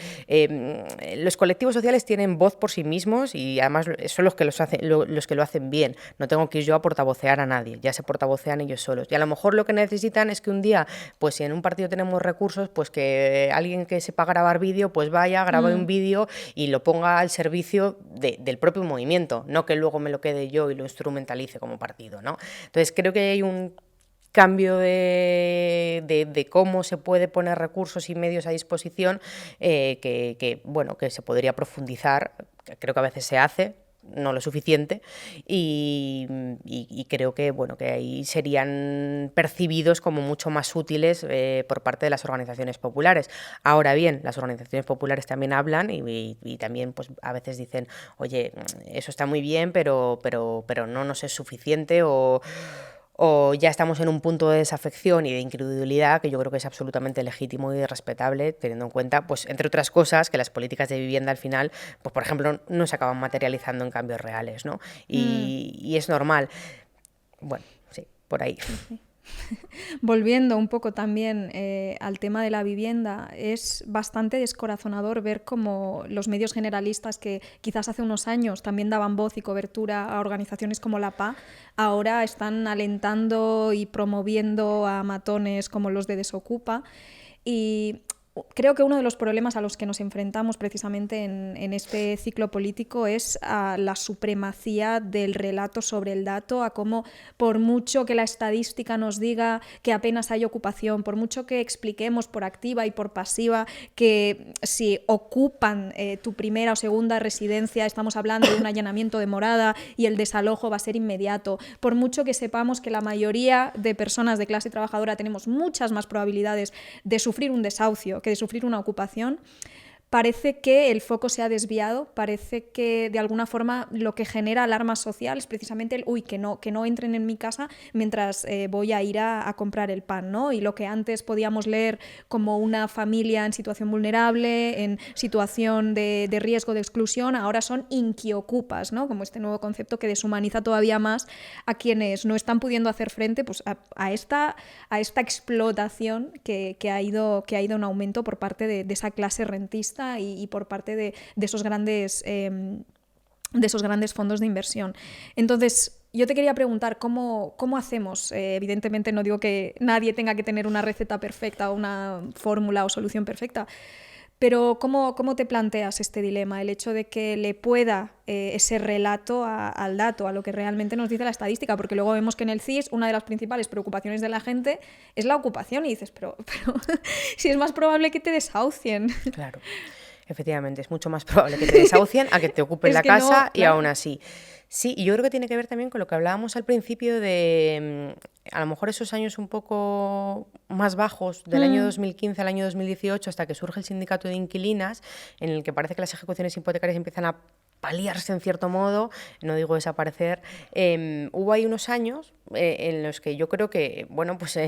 los colectivos sociales tienen voz por sí mismos y además son los que lo hacen bien. No tengo que ir yo a portavocear a nadie, ya se portavocean ellos solos. Y a lo mejor lo que necesitan es que un día, pues si en un partido tenemos recursos, pues que alguien que sepa grabar vídeo, pues vaya, grabe un vídeo y lo ponga al servicio del propio movimiento, no que luego me lo quede yo y lo instrumentalice como partido, ¿no? Entonces creo que hay un cambio de cómo se puede poner recursos y medios a disposición que se podría profundizar. Creo que a veces se hace, no lo suficiente, y creo que ahí serían percibidos como mucho más útiles por parte de las organizaciones populares. Ahora bien, las organizaciones populares también hablan y también pues a veces dicen, oye, eso está muy bien, pero no nos es suficiente, o ya estamos en un punto de desafección y de incredulidad que yo creo que es absolutamente legítimo y respetable, teniendo en cuenta, pues entre otras cosas, que las políticas de vivienda al final, pues por ejemplo, no se acaban materializando en cambios reales, ¿no? Y es normal. Bueno, sí, por ahí. Volviendo un poco también al tema de la vivienda, es bastante descorazonador ver cómo los medios generalistas, que quizás hace unos años también daban voz y cobertura a organizaciones como la PA, ahora están alentando y promoviendo a matones como los de Desocupa. Y creo que uno de los problemas a los que nos enfrentamos precisamente en este ciclo político es a la supremacía del relato sobre el dato, a cómo por mucho que la estadística nos diga que apenas hay ocupación, por mucho que expliquemos por activa y por pasiva que si ocupan tu primera o segunda residencia estamos hablando de un allanamiento de morada y el desalojo va a ser inmediato, por mucho que sepamos que la mayoría de personas de clase trabajadora tenemos muchas más probabilidades de sufrir un desahucio que de sufrir una ocupación, parece que el foco se ha desviado, parece que de alguna forma lo que genera alarma social es precisamente el que no entren en mi casa mientras voy a ir a comprar el pan, ¿no? Y lo que antes podíamos leer como una familia en situación vulnerable, en situación de riesgo de exclusión, ahora son inquiocupas, ¿no? Como este nuevo concepto que deshumaniza todavía más a quienes no están pudiendo hacer frente pues, a esta explotación que ha ido en aumento por parte de esa clase rentista y por parte de esos grandes fondos de inversión. Entonces, yo te quería preguntar, ¿cómo hacemos? Evidentemente no digo que nadie tenga que tener una receta perfecta o una fórmula o solución perfecta, pero ¿cómo te planteas este dilema? El hecho de que le pueda ese relato al dato, a lo que realmente nos dice la estadística, porque luego vemos que en el CIS una de las principales preocupaciones de la gente es la ocupación y dices, pero si es más probable que te desahucien. Claro. Efectivamente, es mucho más probable que te desahucien a que te ocupen la casa, no, claro. Y aún así. Sí, y yo creo que tiene que ver también con lo que hablábamos al principio de a lo mejor esos años un poco más bajos, del año 2015 al año 2018, hasta que surge el sindicato de inquilinas, en el que parece que las ejecuciones hipotecarias empiezan a paliarse en cierto modo, no digo desaparecer. Hubo ahí unos años en los que yo creo que, bueno, pues la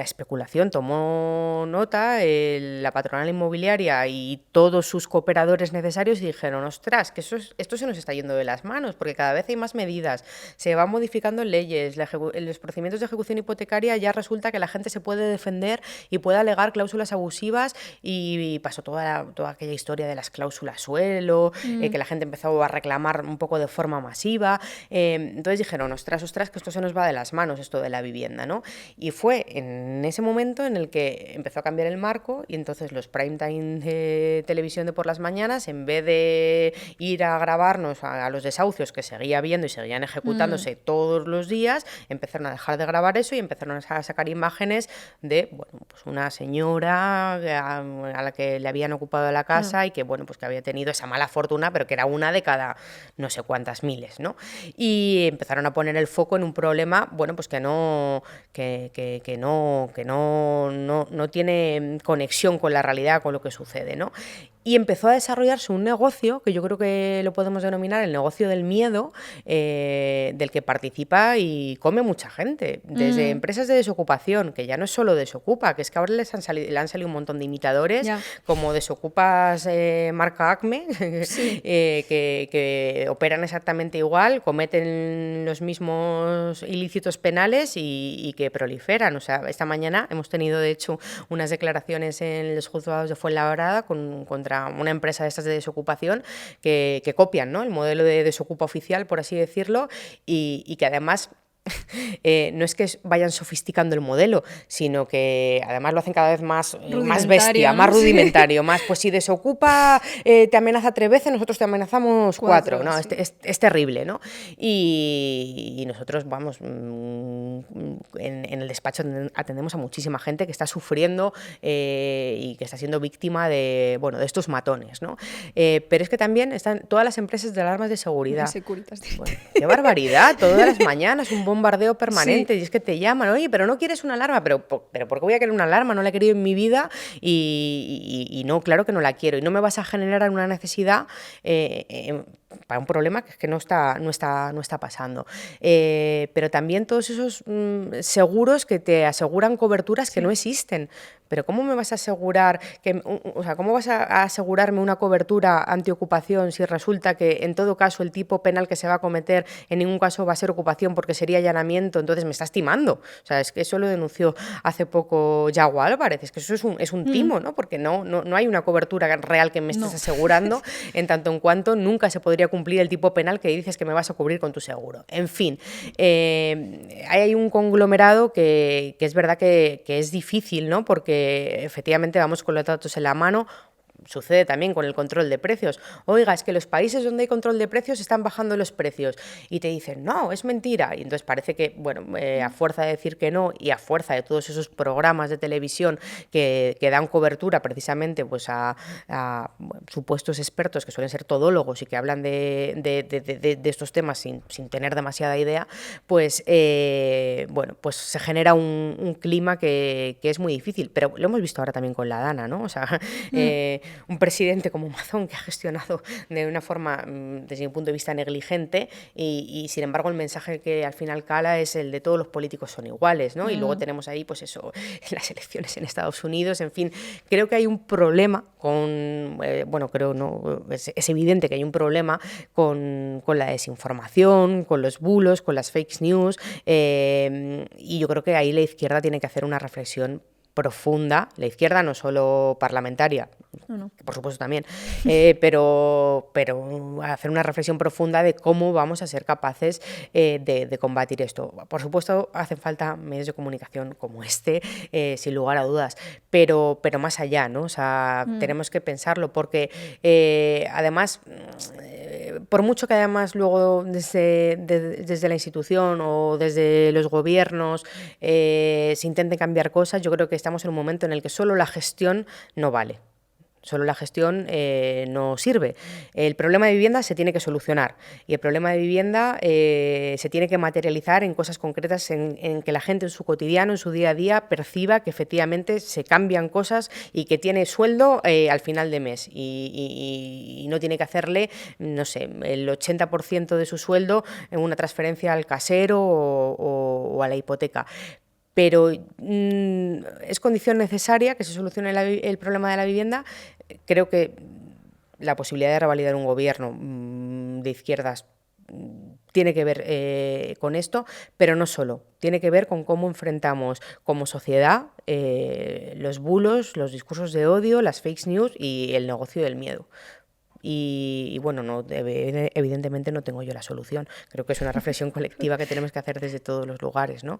especulación tomó nota, la patronal inmobiliaria y todos sus cooperadores necesarios y dijeron, ostras, que esto se nos está yendo de las manos, porque cada vez hay más medidas, se van modificando leyes, los procedimientos de ejecución hipotecaria ya resulta que la gente se puede defender y puede alegar cláusulas abusivas y pasó toda aquella historia de las cláusulas suelo, que la gente empezó a reclamar un poco de forma masiva. Entonces dijeron, ostras, que esto se nos va de las manos, esto de la vivienda, ¿no? Y fue en ese momento en el que empezó a cambiar el marco y entonces los prime time de televisión de por las mañanas, en vez de ir a grabarnos a los desahucios que seguía habiendo y seguían ejecutándose todos los días, empezaron a dejar de grabar eso y empezaron a sacar imágenes de, bueno, pues una señora a la que le habían ocupado la casa y que, bueno, pues que había tenido esa mala fortuna, pero que era una de cada no sé cuántas miles, ¿no? Y empezaron a poner el foco en un problema, bueno, pues que no tiene conexión con la realidad, con lo que sucede, ¿no? Y empezó a desarrollarse un negocio, que yo creo que lo podemos denominar el negocio del miedo, del que participa y come mucha gente. Desde empresas de desocupación, que ya no es solo Desocupa, que es que ahora le han salido un montón de imitadores, como Desocupas marca Acme, sí. que operan exactamente igual, cometen los mismos ilícitos penales y que proliferan. O sea, esta mañana hemos tenido, de hecho, unas declaraciones en los juzgados de Fuenlabrada contra una empresa de estas de desocupación que copian, ¿no?, el modelo de Desocupa oficial, por así decirlo, y que además no es que vayan sofisticando el modelo, sino que además lo hacen cada vez más bestia, ¿no?, más rudimentario, más, pues si Desocupa te amenaza 3 veces, nosotros te amenazamos 4, ¿no? Sí. Es terrible, ¿no? Y nosotros, vamos, en el despacho atendemos a muchísima gente que está sufriendo y que está siendo víctima de estos matones, ¿no? Pero es que también están todas las empresas de alarmas de seguridad. Bueno, ¡qué barbaridad! Todas las mañanas un bombardeo permanente, sí. Y es que te llaman, oye, pero no quieres una alarma, pero ¿por qué voy a querer una alarma? No la he querido en mi vida y no, claro que no la quiero, y no me vas a generar una necesidad para un problema que es que no está pasando. Pero también todos esos seguros que te aseguran coberturas que no existen. Pero ¿cómo me vas a asegurar cómo vas a asegurarme una cobertura antiocupación si resulta que en todo caso el tipo penal que se va a cometer en ningún caso va a ser ocupación porque sería allanamiento? Entonces me estás timando. O sea, es que eso lo denunció hace poco Yago Álvarez. Es que eso es un timo, ¿no? Porque no hay una cobertura real que me estés asegurando, en tanto en cuanto nunca se podría cumplir el tipo penal que dices que me vas a cubrir con tu seguro. En fin, hay un conglomerado que es verdad que es difícil, ¿no? Porque efectivamente vamos con los datos en la mano. sucede también con el control de precios. Oiga, es que los países donde hay control de precios están bajando los precios. Y te dicen, no, es mentira. Y entonces parece que, bueno, a fuerza de decir que no y a fuerza de todos esos programas de televisión que dan cobertura precisamente pues a supuestos expertos que suelen ser todólogos y que hablan de estos temas sin tener demasiada idea, pues, bueno, pues se genera un clima que es muy difícil. Pero lo hemos visto ahora también con la Dana, ¿no? O sea, un presidente como Mazón que ha gestionado de una forma, desde mi punto de vista, negligente y sin embargo el mensaje que al final cala es el de todos los políticos son iguales, ¿no? Y luego tenemos ahí, pues eso, las elecciones en Estados Unidos, en fin, creo que hay un problema con, bueno, creo no, es evidente que hay un problema con la desinformación, con los bulos, con las fake news, y yo creo que ahí la izquierda tiene que hacer una reflexión profunda, la izquierda no solo parlamentaria, no. por supuesto también, pero hacer una reflexión profunda de cómo vamos a ser capaces de combatir esto. Por supuesto hacen falta medios de comunicación como este, sin lugar a dudas, pero más allá, ¿no? O sea, tenemos que pensarlo porque además, por mucho que además luego desde la institución o desde los gobiernos se intenten cambiar cosas, yo creo que estamos en un momento en el que solo la gestión no vale. Solo la gestión no sirve. El problema de vivienda se tiene que solucionar y el problema de vivienda se tiene que materializar en cosas concretas, en que la gente en su cotidiano, en su día a día, perciba que efectivamente se cambian cosas y que tiene sueldo al final de mes y no tiene que hacerle, no sé, el 80% de su sueldo en una transferencia al casero o a la hipoteca. Pero es condición necesaria que se solucione el problema de la vivienda. Creo que la posibilidad de revalidar un gobierno de izquierdas tiene que ver con esto, pero no solo. Tiene que ver con cómo enfrentamos como sociedad los bulos, los discursos de odio, las fake news y el negocio del miedo. Y bueno, no, evidentemente no tengo yo la solución. Creo que es una reflexión colectiva que tenemos que hacer desde todos los lugares, ¿no?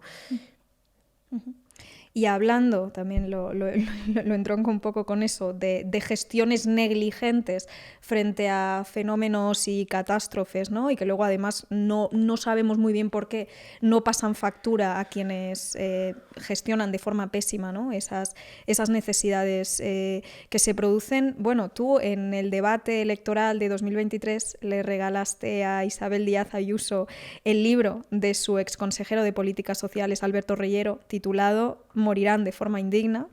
Y hablando, también lo entronco un poco con eso, de gestiones negligentes frente a fenómenos y catástrofes, ¿no? Y que luego además no sabemos muy bien por qué no pasan factura a quienes gestionan de forma pésima, ¿no? esas necesidades que se producen. Bueno, tú en el debate electoral de 2023 le regalaste a Isabel Díaz Ayuso el libro de su exconsejero de Políticas Sociales, Alberto Reyero, titulado Morirán de forma indigna,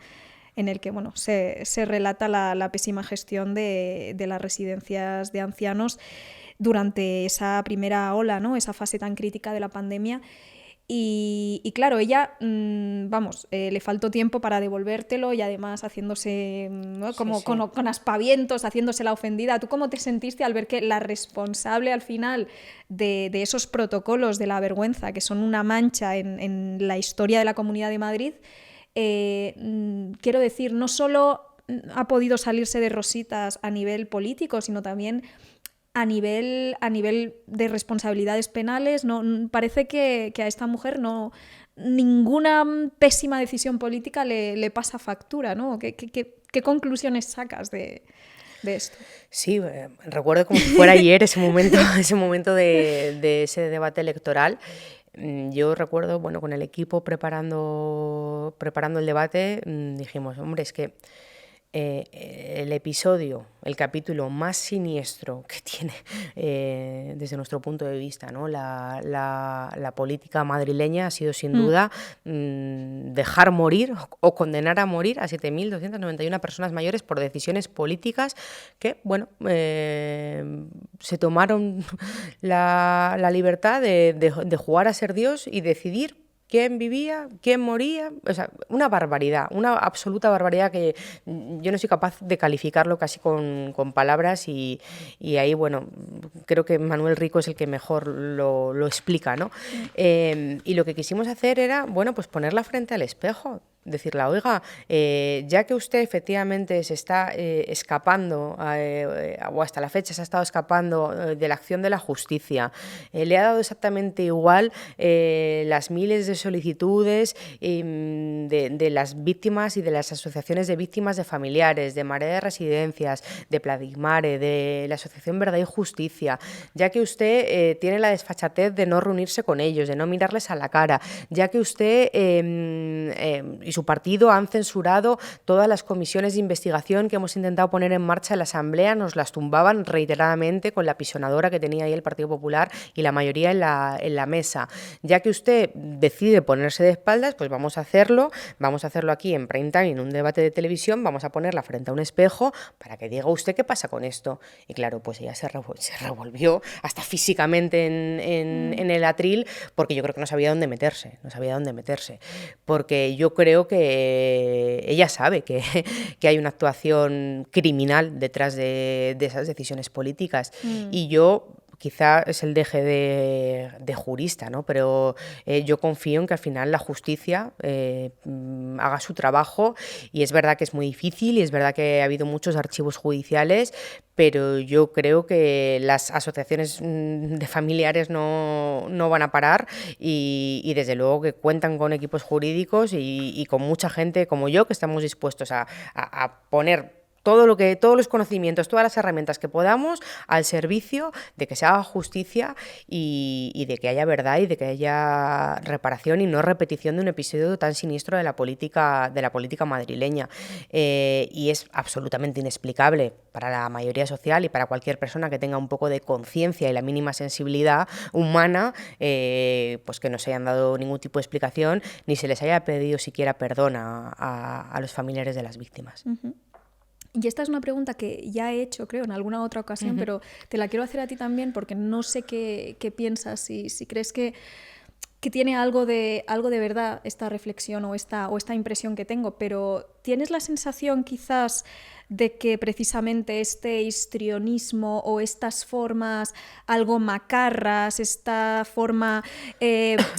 en el que bueno, se relata la pésima gestión de las residencias de ancianos durante esa primera ola, ¿no? Esa fase tan crítica de la pandemia. Y claro, ella, le faltó tiempo para devolvértelo y además haciéndose, ¿no? Como sí. Con aspavientos, haciéndose la ofendida. ¿Tú cómo te sentiste al ver que la responsable al final de esos protocolos de la vergüenza, que son una mancha en la historia de la Comunidad de Madrid, quiero decir, no solo ha podido salirse de rositas a nivel político, sino también a nivel de responsabilidades penales? No, parece que a esta mujer ninguna pésima decisión política le pasa factura, ¿no? ¿Qué conclusiones sacas de esto? Sí, recuerdo como si fuera ayer ese momento de ese debate electoral. Yo recuerdo, bueno, con el equipo preparando el debate, dijimos, hombre, es que el episodio, el capítulo más siniestro que tiene desde nuestro punto de vista, ¿no? la política madrileña ha sido sin duda dejar morir o condenar a morir a 7.291 personas mayores por decisiones políticas que, bueno, se tomaron la libertad de jugar a ser Dios y decidir quién vivía, quién moría. O sea, una barbaridad, una absoluta barbaridad que yo no soy capaz de calificarlo casi con palabras y ahí, bueno, creo que Manuel Rico es el que mejor lo explica, ¿no? Y lo que quisimos hacer era, bueno, pues ponerla frente al espejo decirle, oiga, ya que usted efectivamente se está escapando, o hasta la fecha se ha estado escapando de la acción de la justicia, le ha dado exactamente igual las miles de solicitudes de las víctimas y de las asociaciones de víctimas de familiares, de Marea de Residencias, de Pladigmare, de la Asociación Verdad y Justicia, ya que usted tiene la desfachatez de no reunirse con ellos, de no mirarles a la cara, ya que usted y su partido han censurado todas las comisiones de investigación que hemos intentado poner en marcha en la Asamblea, nos las tumbaban reiteradamente con la pisonadora que tenía ahí el Partido Popular y la mayoría en la mesa. Ya que usted decide ponerse de espaldas, pues vamos a hacerlo aquí en prime time, en un debate de televisión, vamos a ponerla frente a un espejo para que diga usted qué pasa con esto. Y claro, pues ella se revolvió hasta físicamente en el atril, porque yo creo que no sabía dónde meterse, porque yo creo que ella sabe que hay una actuación criminal detrás de esas decisiones políticas. Y yo, quizá es el deje de jurista, ¿no? Pero yo confío en que al final la justicia haga su trabajo, y es verdad que es muy difícil y es verdad que ha habido muchos archivos judiciales, pero yo creo que las asociaciones de familiares no van a parar y desde luego que cuentan con equipos jurídicos y con mucha gente como yo que estamos dispuestos a poner todos los conocimientos, todas las herramientas que podamos al servicio de que se haga justicia y de que haya verdad y de que haya reparación y no repetición de un episodio tan siniestro de la política madrileña. Y es absolutamente inexplicable para la mayoría social y para cualquier persona que tenga un poco de conciencia y la mínima sensibilidad humana, pues que no se hayan dado ningún tipo de explicación ni se les haya pedido siquiera perdón a los familiares de las víctimas. Uh-huh. Y esta es una pregunta que ya he hecho, creo, en alguna otra ocasión, pero te la quiero hacer a ti también porque no sé qué piensas, si crees que tiene algo de verdad esta reflexión o esta impresión que tengo, pero ¿tienes la sensación quizás de que precisamente este histrionismo o estas formas algo macarras, esta forma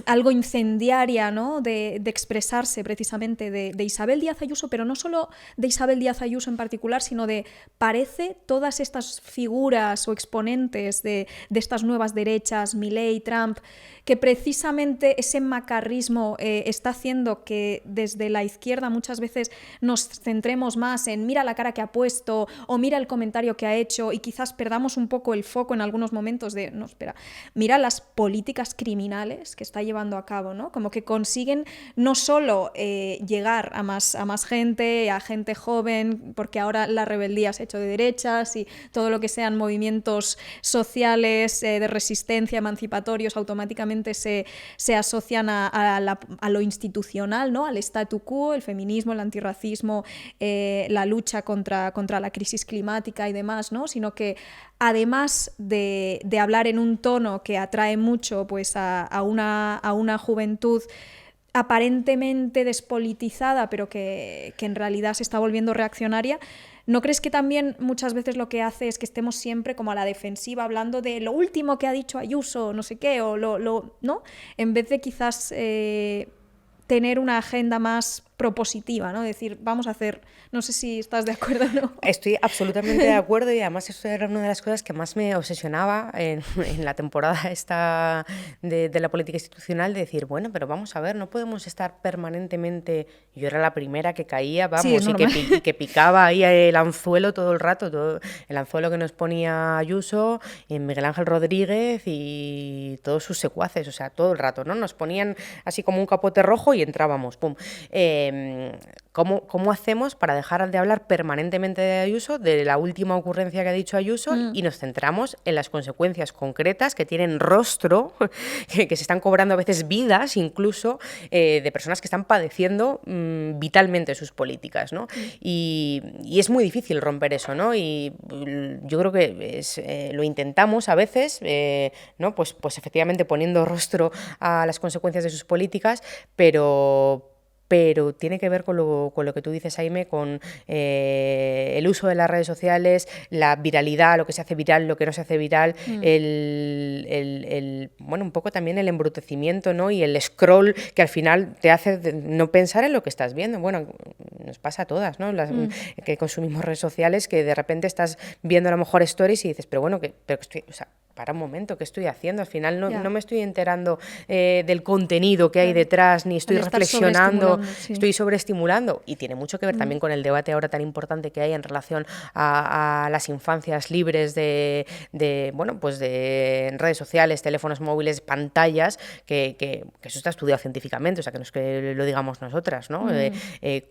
algo incendiaria, ¿no? de expresarse precisamente de Isabel Díaz Ayuso, pero no solo de Isabel Díaz Ayuso en particular, sino de, parece, todas estas figuras o exponentes de estas nuevas derechas, Milei, Trump, que precisamente ese macarrismo está haciendo que desde la izquierda muchas veces nos centremos más en mira la cara que ha puesto o mira el comentario que ha hecho, y quizás perdamos un poco el foco en algunos momentos de, no, espera, mira las políticas criminales que está llevando a cabo, ¿no? Como que consiguen no solo llegar a más gente, a gente joven, porque ahora la rebeldía se ha hecho de derechas y todo lo que sean movimientos sociales de resistencia, emancipatorios, automáticamente se asocian a lo institucional, ¿no? Al statu quo, el feminismo, el antirracismo, la lucha contra la crisis climática y demás, ¿no? Sino que además de hablar en un tono que atrae mucho pues, a una juventud aparentemente despolitizada, pero que en realidad se está volviendo reaccionaria, ¿no crees que también muchas veces lo que hace es que estemos siempre como a la defensiva hablando de lo último que ha dicho Ayuso, no sé qué, o ¿no? En vez de quizás tener una agenda más propositiva, ¿no? Decir, vamos a hacer, no sé si estás de acuerdo o no. Estoy absolutamente de acuerdo, y además eso era una de las cosas que más me obsesionaba en la temporada esta de la política institucional, de decir, bueno, pero vamos a ver, no podemos estar permanentemente, yo era la primera que caía, vamos, sí, y que picaba ahí el anzuelo todo el rato, el anzuelo que nos ponía Ayuso, Miguel Ángel Rodríguez y todos sus secuaces, o sea, todo el rato, ¿no? Nos ponían así como un capote rojo y entrábamos, pum. ¿Cómo hacemos para dejar de hablar permanentemente de Ayuso, de la última ocurrencia que ha dicho Ayuso, y nos centramos en las consecuencias concretas que tienen rostro, que se están cobrando a veces vidas incluso, de personas que están padeciendo vitalmente sus políticas, ¿no? Y es muy difícil romper eso, ¿no? Y yo creo que lo intentamos a veces, ¿no? Pues efectivamente poniendo rostro a las consecuencias de sus políticas, pero pero tiene que ver con lo que tú dices, Jaime, con el uso de las redes sociales, la viralidad, lo que se hace viral, lo que no se hace viral, bueno, un poco también el embrutecimiento, ¿no? Y el scroll que al final te hace no pensar en lo que estás viendo. Bueno, nos pasa a todas, ¿no? Que consumimos redes sociales, que de repente estás viendo a lo mejor stories y dices, pero bueno, o sea, para un momento, ¿qué estoy haciendo? Al final no me estoy enterando del contenido que hay detrás, ni estoy reflexionando, estoy sobreestimulando. Y tiene mucho que ver también con el debate ahora tan importante que hay en relación a las infancias libres de bueno, pues de redes sociales, teléfonos móviles, pantallas, que eso está estudiado científicamente, o sea, que no es que lo digamos nosotras, ¿no?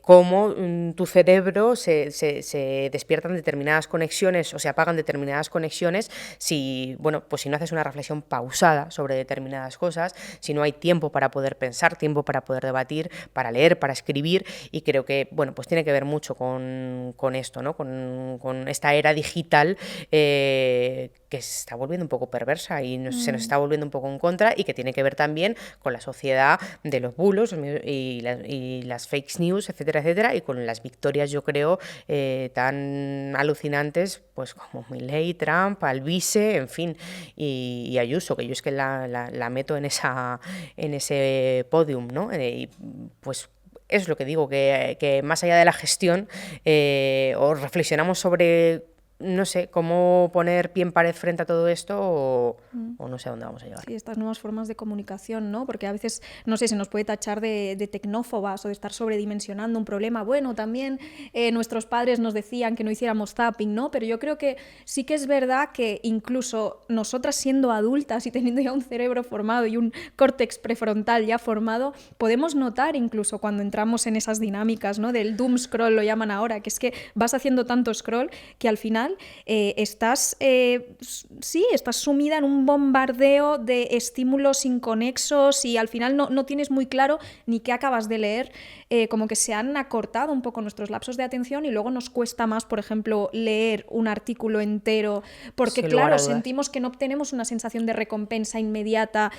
Cómo tu cerebro se despiertan determinadas conexiones o se apagan determinadas conexiones si, bueno, pues si no haces una reflexión pausada sobre determinadas cosas, si no hay tiempo para poder pensar, tiempo para poder debatir, para leer, para escribir, y creo que, bueno, pues tiene que ver mucho con esto, ¿no? Con esta era digital que se está volviendo un poco perversa y se nos está volviendo un poco en contra, y que tiene que ver también con la sociedad de los bulos y las fake news, etcétera, etcétera, y con las victorias, yo creo, tan alucinantes, pues como Milei, Trump, Alvise, en fin, y Ayuso, que yo es que la meto en ese podium, ¿no? Y pues es lo que digo, que más allá de la gestión, o reflexionamos sobre, no sé, cómo poner pie en pared frente a todo esto, o no sé a dónde vamos a llegar. Sí, estas nuevas formas de comunicación, ¿no? Porque a veces, no sé, se nos puede tachar de tecnófobas o de estar sobredimensionando un problema. Bueno, también nuestros padres nos decían que no hiciéramos zapping, ¿no? Pero yo creo que sí que es verdad que incluso nosotras, siendo adultas y teniendo ya un cerebro formado y un córtex prefrontal ya formado, podemos notar incluso cuando entramos en esas dinámicas, ¿no? Del doom scroll, lo llaman ahora, que es que vas haciendo tanto scroll que al final estás sumida en un bombardeo de estímulos inconexos y al final no tienes muy claro ni qué acabas de leer, como que se han acortado un poco nuestros lapsos de atención y luego nos cuesta más, por ejemplo, leer un artículo entero porque, claro, sentimos que no obtenemos una sensación de recompensa inmediata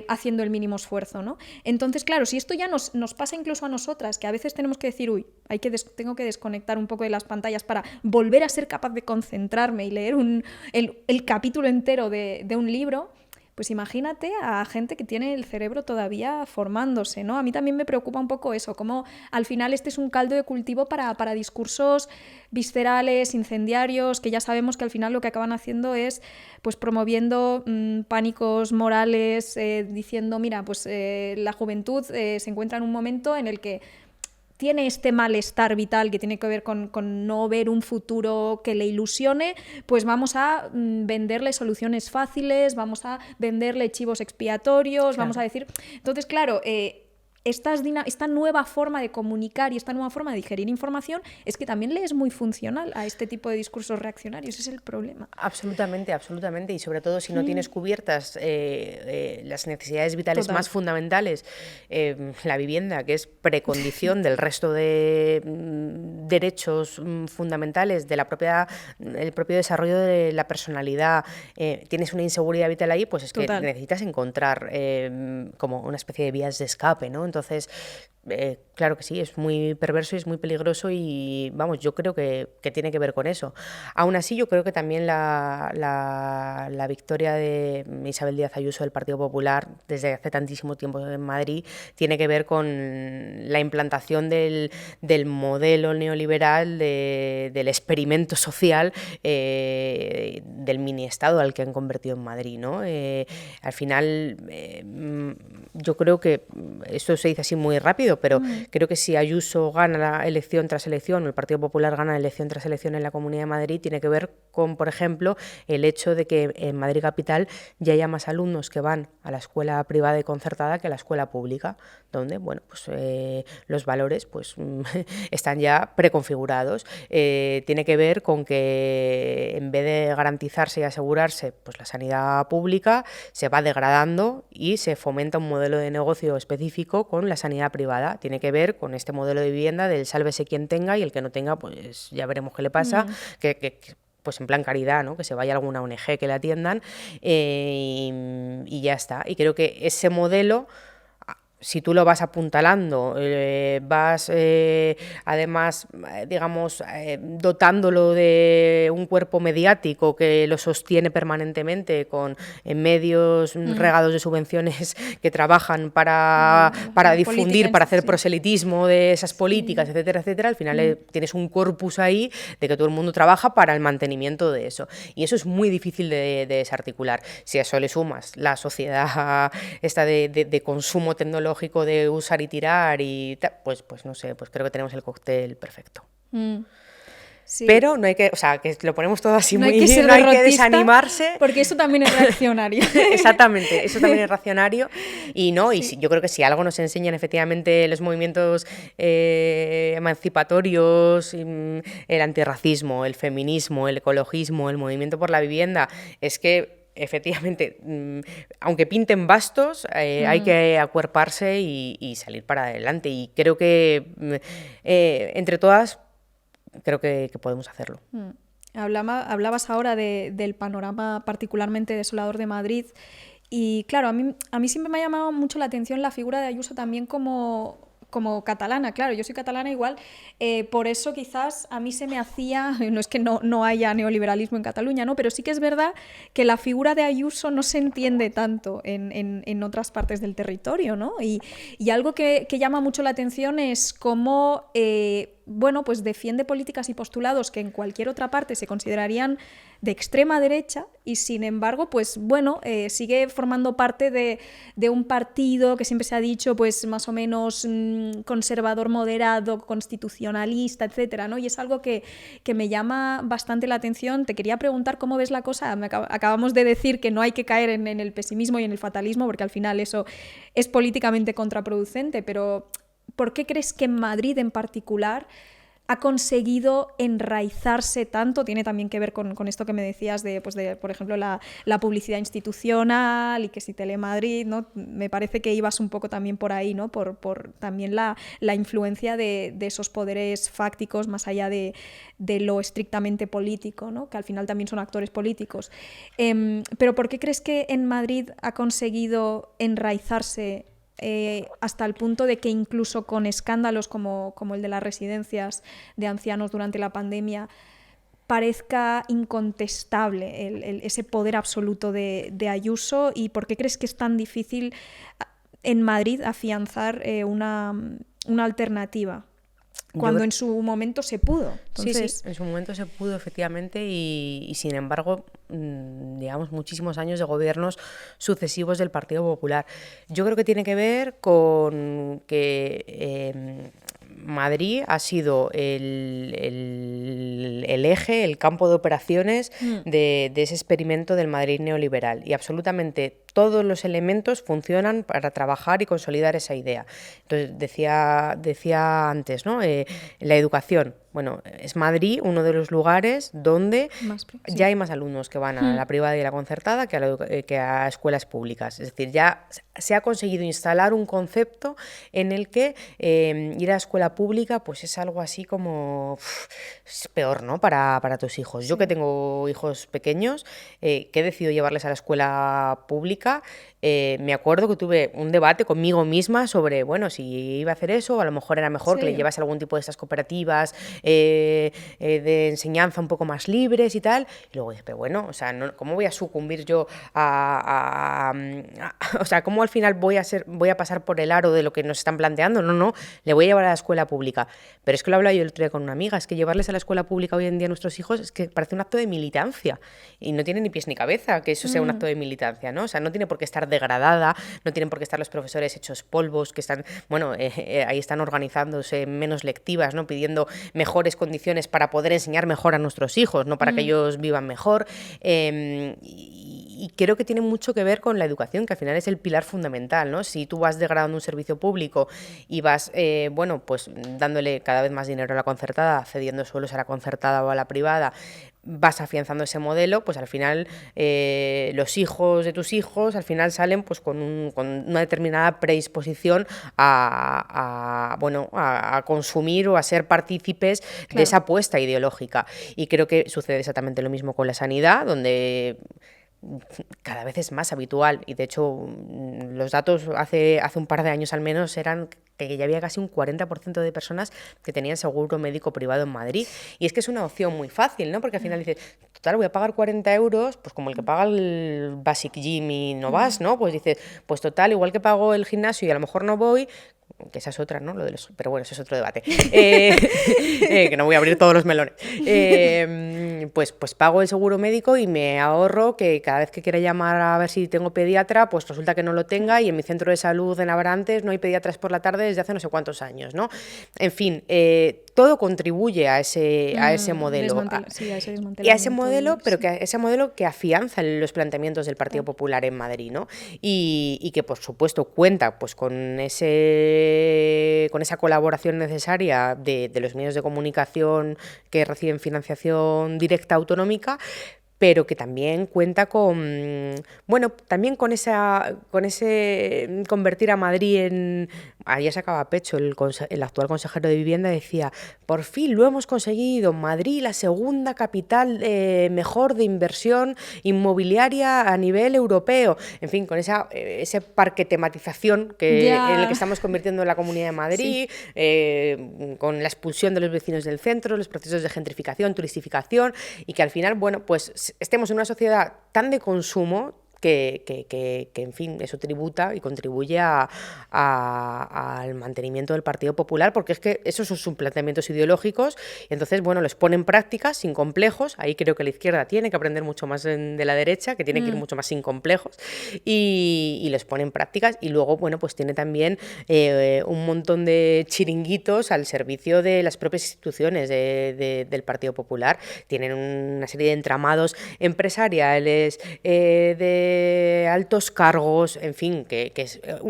haciendo el mínimo esfuerzo, ¿no? Entonces, claro, si esto ya nos pasa incluso a nosotras, que a veces tenemos que decir, tengo que desconectar un poco de las pantallas para volver a ser capaz de concentrarme y leer el capítulo entero de un libro, pues imagínate a gente que tiene el cerebro todavía formándose, ¿no? A mí también me preocupa un poco eso, cómo al final este es un caldo de cultivo para discursos viscerales, incendiarios, que ya sabemos que al final lo que acaban haciendo es pues promoviendo pánicos morales, diciendo, mira, pues la juventud se encuentra en un momento en el que tiene este malestar vital que tiene que ver con no ver un futuro que le ilusione, pues vamos a venderle soluciones fáciles, vamos a venderle chivos expiatorios, vamos a decir... Entonces, claro, esta nueva forma de comunicar y esta nueva forma de digerir información es que también le es muy funcional a este tipo de discursos reaccionarios. Ese es el problema. Absolutamente, absolutamente. Y sobre todo si no tienes cubiertas las necesidades vitales más fundamentales, la vivienda, que es precondición del resto de derechos fundamentales de el propio desarrollo de la personalidad, tienes una inseguridad vital ahí, pues es que necesitas encontrar como una especie de vías de escape, ¿no? Entonces, claro que sí, es muy perverso y es muy peligroso y, vamos, yo creo que tiene que ver con eso. Aún así, yo creo que también la victoria de Isabel Díaz Ayuso del Partido Popular desde hace tantísimo tiempo en Madrid tiene que ver con la implantación del modelo neoliberal, del experimento social, del mini-estado al que han convertido en Madrid, ¿no? Al final, yo creo que esto se dice así muy rápido, pero creo que si Ayuso gana la elección tras elección, o el Partido Popular gana elección tras elección en la Comunidad de Madrid, tiene que ver con, por ejemplo, el hecho de que en Madrid capital ya haya más alumnos que van a la escuela privada y concertada que a la escuela pública, donde, bueno, pues los valores pues están ya preconfigurados. Tiene que ver con que en vez de garantizarse y asegurarse pues la sanidad pública, se va degradando y se fomenta un modelo de negocio específico con la sanidad privada. Tiene que ver con este modelo de vivienda del sálvese quien tenga y el que no tenga, pues ya veremos qué le pasa, pues en plan caridad, ¿no? Que se vaya a alguna ONG que le atiendan y ya está. Y creo que ese modelo si tú lo vas apuntalando, vas además, digamos, dotándolo de un cuerpo mediático que lo sostiene permanentemente con medios regados de subvenciones que trabajan para difundir, para hacer proselitismo de esas políticas, etcétera, etcétera, al final tienes un corpus ahí de que todo el mundo trabaja para el mantenimiento de eso. Y eso es muy difícil de desarticular. Si a eso le sumas la sociedad esta de consumo tecnológico, de usar y tirar y pues no sé, pues creo que tenemos el cóctel perfecto. Sí. Pero no hay que, o sea, que lo ponemos todo así, no muy bien, no hay que desanimarse. Porque eso también es reaccionario. Exactamente, eso también es reaccionario. Y no, sí. Y yo creo que si algo nos enseñan efectivamente los movimientos emancipatorios, el antirracismo, el feminismo, el ecologismo, el movimiento por la vivienda, es que efectivamente, aunque pinten bastos, hay que acuerparse y salir para adelante. Y creo que entre todas, creo que podemos hacerlo. Hablabas ahora del panorama particularmente desolador de Madrid. Y claro, a mí siempre me ha llamado mucho la atención la figura de Ayuso también como catalana, claro, yo soy catalana igual, por eso quizás a mí se me hacía, no es que no haya neoliberalismo en Cataluña, ¿no? Pero sí que es verdad que la figura de Ayuso no se entiende tanto en otras partes del territorio, ¿no? Y algo que llama mucho la atención es cómo, bueno, pues defiende políticas y postulados que en cualquier otra parte se considerarían de extrema derecha y sin embargo, pues bueno, sigue formando parte de un partido que siempre se ha dicho pues más o menos conservador moderado, constitucionalista, etcétera, ¿no? Y es algo que me llama bastante la atención. Te quería preguntar cómo ves la cosa. Acabamos de decir que no hay que caer en el pesimismo y en el fatalismo porque al final eso es políticamente contraproducente, pero ¿por qué crees que en Madrid en particular ha conseguido enraizarse tanto? Tiene también que ver con esto que me decías de por ejemplo, la publicidad institucional y que si Telemadrid, ¿no? Me parece que ibas un poco también por ahí, ¿no? Por también la influencia de esos poderes fácticos más allá de lo estrictamente político, ¿no? Que al final también son actores políticos. Pero ¿por qué crees que en Madrid ha conseguido enraizarse hasta el punto de que incluso con escándalos como el de las residencias de ancianos durante la pandemia parezca incontestable ese poder absoluto de Ayuso? ¿Y por qué crees que es tan difícil en Madrid afianzar una alternativa? Cuando en su momento se pudo. Entonces... Sí, en su momento se pudo, efectivamente, y sin embargo, digamos, muchísimos años de gobiernos sucesivos del Partido Popular. Yo creo que tiene que ver con que Madrid ha sido el eje, el campo de operaciones de ese experimento del Madrid neoliberal, y absolutamente todos los elementos funcionan para trabajar y consolidar esa idea. Entonces, decía antes, ¿no? La educación. Bueno, es Madrid uno de los lugares donde ya hay más alumnos que van a la privada y a la concertada que a escuelas públicas. Es decir, ya se ha conseguido instalar un concepto en el que ir a la escuela pública pues es algo así como es peor, ¿no? Para tus hijos. Yo que tengo hijos pequeños, que he decidido llevarles a la escuela pública, me acuerdo que tuve un debate conmigo misma sobre, bueno, si iba a hacer eso, a lo mejor era mejor que le llevase algún tipo de estas cooperativas de enseñanza un poco más libres y tal. Y luego dije, pero bueno, o sea, ¿cómo voy a sucumbir yo o sea, cómo al final voy a pasar por el aro de lo que nos están planteando? No, le voy a llevar a la escuela pública. Pero es que lo hablaba yo el otro día con una amiga, es que llevarles a la escuela pública hoy en día a nuestros hijos es que parece un acto de militancia y no tiene ni pies ni cabeza que eso sea un acto de militancia, ¿no? O sea, no tiene por qué estar degradada, no tienen por qué estar los profesores hechos polvos, que están, bueno, ahí están organizándose menos lectivas, ¿no? Pidiendo mejores condiciones para poder enseñar mejor a nuestros hijos, no para que ellos vivan mejor. Y creo que tiene mucho que ver con la educación, que al final es el pilar fundamental, ¿no? Si tú vas degradando un servicio público y vas, bueno, pues dándole cada vez más dinero a la concertada, cediendo suelos a la concertada o a la privada, vas afianzando ese modelo, pues al final los hijos de tus hijos al final salen pues con una determinada predisposición a consumir o a ser partícipes de esa apuesta ideológica. Y creo que sucede exactamente lo mismo con la sanidad, donde cada vez es más habitual y de hecho los datos hace un par de años al menos eran que ya había casi un 40% de personas que tenían seguro médico privado en Madrid. Y es que es una opción muy fácil, ¿no? Porque al final dices, total, voy a pagar 40 euros, pues como el que paga el Basic Gym y no vas, ¿no? Pues dices, pues total, igual que pago el gimnasio y a lo mejor no voy, que esa es otra, ¿no? Pero bueno, ese es otro debate. Que no voy a abrir todos los melones. Pues pago el seguro médico y me ahorro que cada vez que quiera llamar a ver si tengo pediatra, pues resulta que no lo tenga y en mi centro de salud en Abrantes no hay pediatras por la tarde desde hace no sé cuántos años, ¿no? En fin, todo contribuye a ese modelo. Sí, a ese desmantelamiento. Y a ese modelo, pero que a ese modelo que afianza los planteamientos del Partido Popular en Madrid, ¿no? Y que, por supuesto, cuenta pues con esa colaboración necesaria de los medios de comunicación que reciben financiación directa autonómica, pero que también cuenta con, bueno, también con ese convertir a Madrid en... Ayer sacaba pecho el actual consejero de Vivienda, decía, por fin lo hemos conseguido, Madrid la segunda capital mejor de inversión inmobiliaria a nivel europeo. En fin, con ese parque tematización en el que estamos convirtiendo la Comunidad de Madrid, sí. Con la expulsión de los vecinos del centro, los procesos de gentrificación, turistificación, y que al final, bueno, pues estemos en una sociedad tan de consumo que en fin, eso tributa y contribuye al mantenimiento del Partido Popular, porque es que esos son sus planteamientos ideológicos, y entonces, bueno, los pone en práctica sin complejos. Ahí creo que la izquierda tiene que aprender mucho más de la derecha, que tiene que ir mucho más sin complejos, y los pone en prácticas, y luego, bueno, pues tiene también un montón de chiringuitos al servicio de las propias instituciones del Partido Popular. Tienen una serie de entramados empresariales, de altos cargos, en fin, que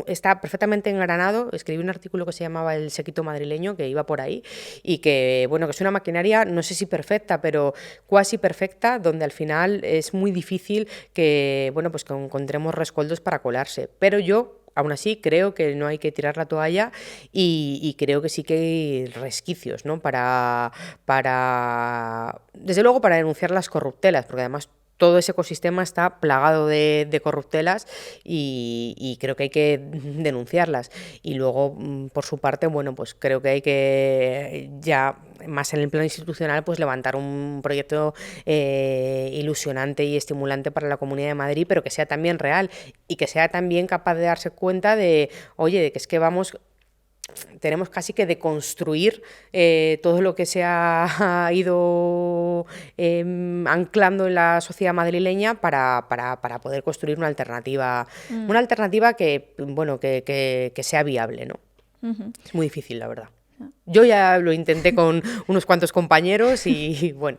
está perfectamente engranado. Escribí un artículo que se llamaba El séquito madrileño, que iba por ahí, y que, bueno, que es una maquinaria, no sé si perfecta, pero cuasi perfecta, donde al final es muy difícil que, bueno, pues que encontremos rescoldos para colarse. Pero yo, aún así, creo que no hay que tirar la toalla y creo que sí que hay resquicios, ¿no? Desde luego, para denunciar las corruptelas, porque además todo ese ecosistema está plagado de corruptelas y creo que hay que denunciarlas. Y luego, por su parte, bueno, pues creo que hay que ya más en el plano institucional, pues levantar un proyecto ilusionante y estimulante para la Comunidad de Madrid, pero que sea también real y que sea también capaz de darse cuenta de, oye, de que es que tenemos casi que deconstruir todo lo que se ha ido anclando en la sociedad madrileña para poder construir una alternativa que, bueno, que sea viable, ¿no? Es muy difícil, la verdad. Yo ya lo intenté con unos cuantos compañeros y bueno.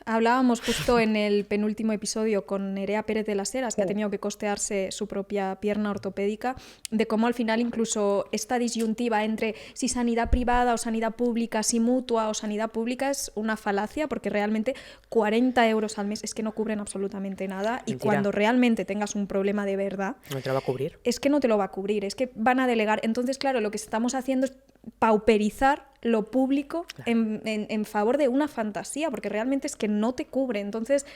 Hablábamos justo en el penúltimo episodio con Nerea Pérez de las Heras, que ha tenido que costearse su propia pierna ortopédica, de cómo al final incluso esta disyuntiva entre si sanidad privada o sanidad pública, si mutua o sanidad pública, es una falacia, porque realmente 40 euros al mes es que no cubren absolutamente nada. Mentira. Y cuando realmente tengas un problema de verdad... ¿No te lo va a cubrir? Es que no te lo va a cubrir, es que van a delegar. Entonces, claro, lo que estamos haciendo es pauperizar lo público, claro, en favor de una fantasía, porque realmente es que no te cubre. Entonces,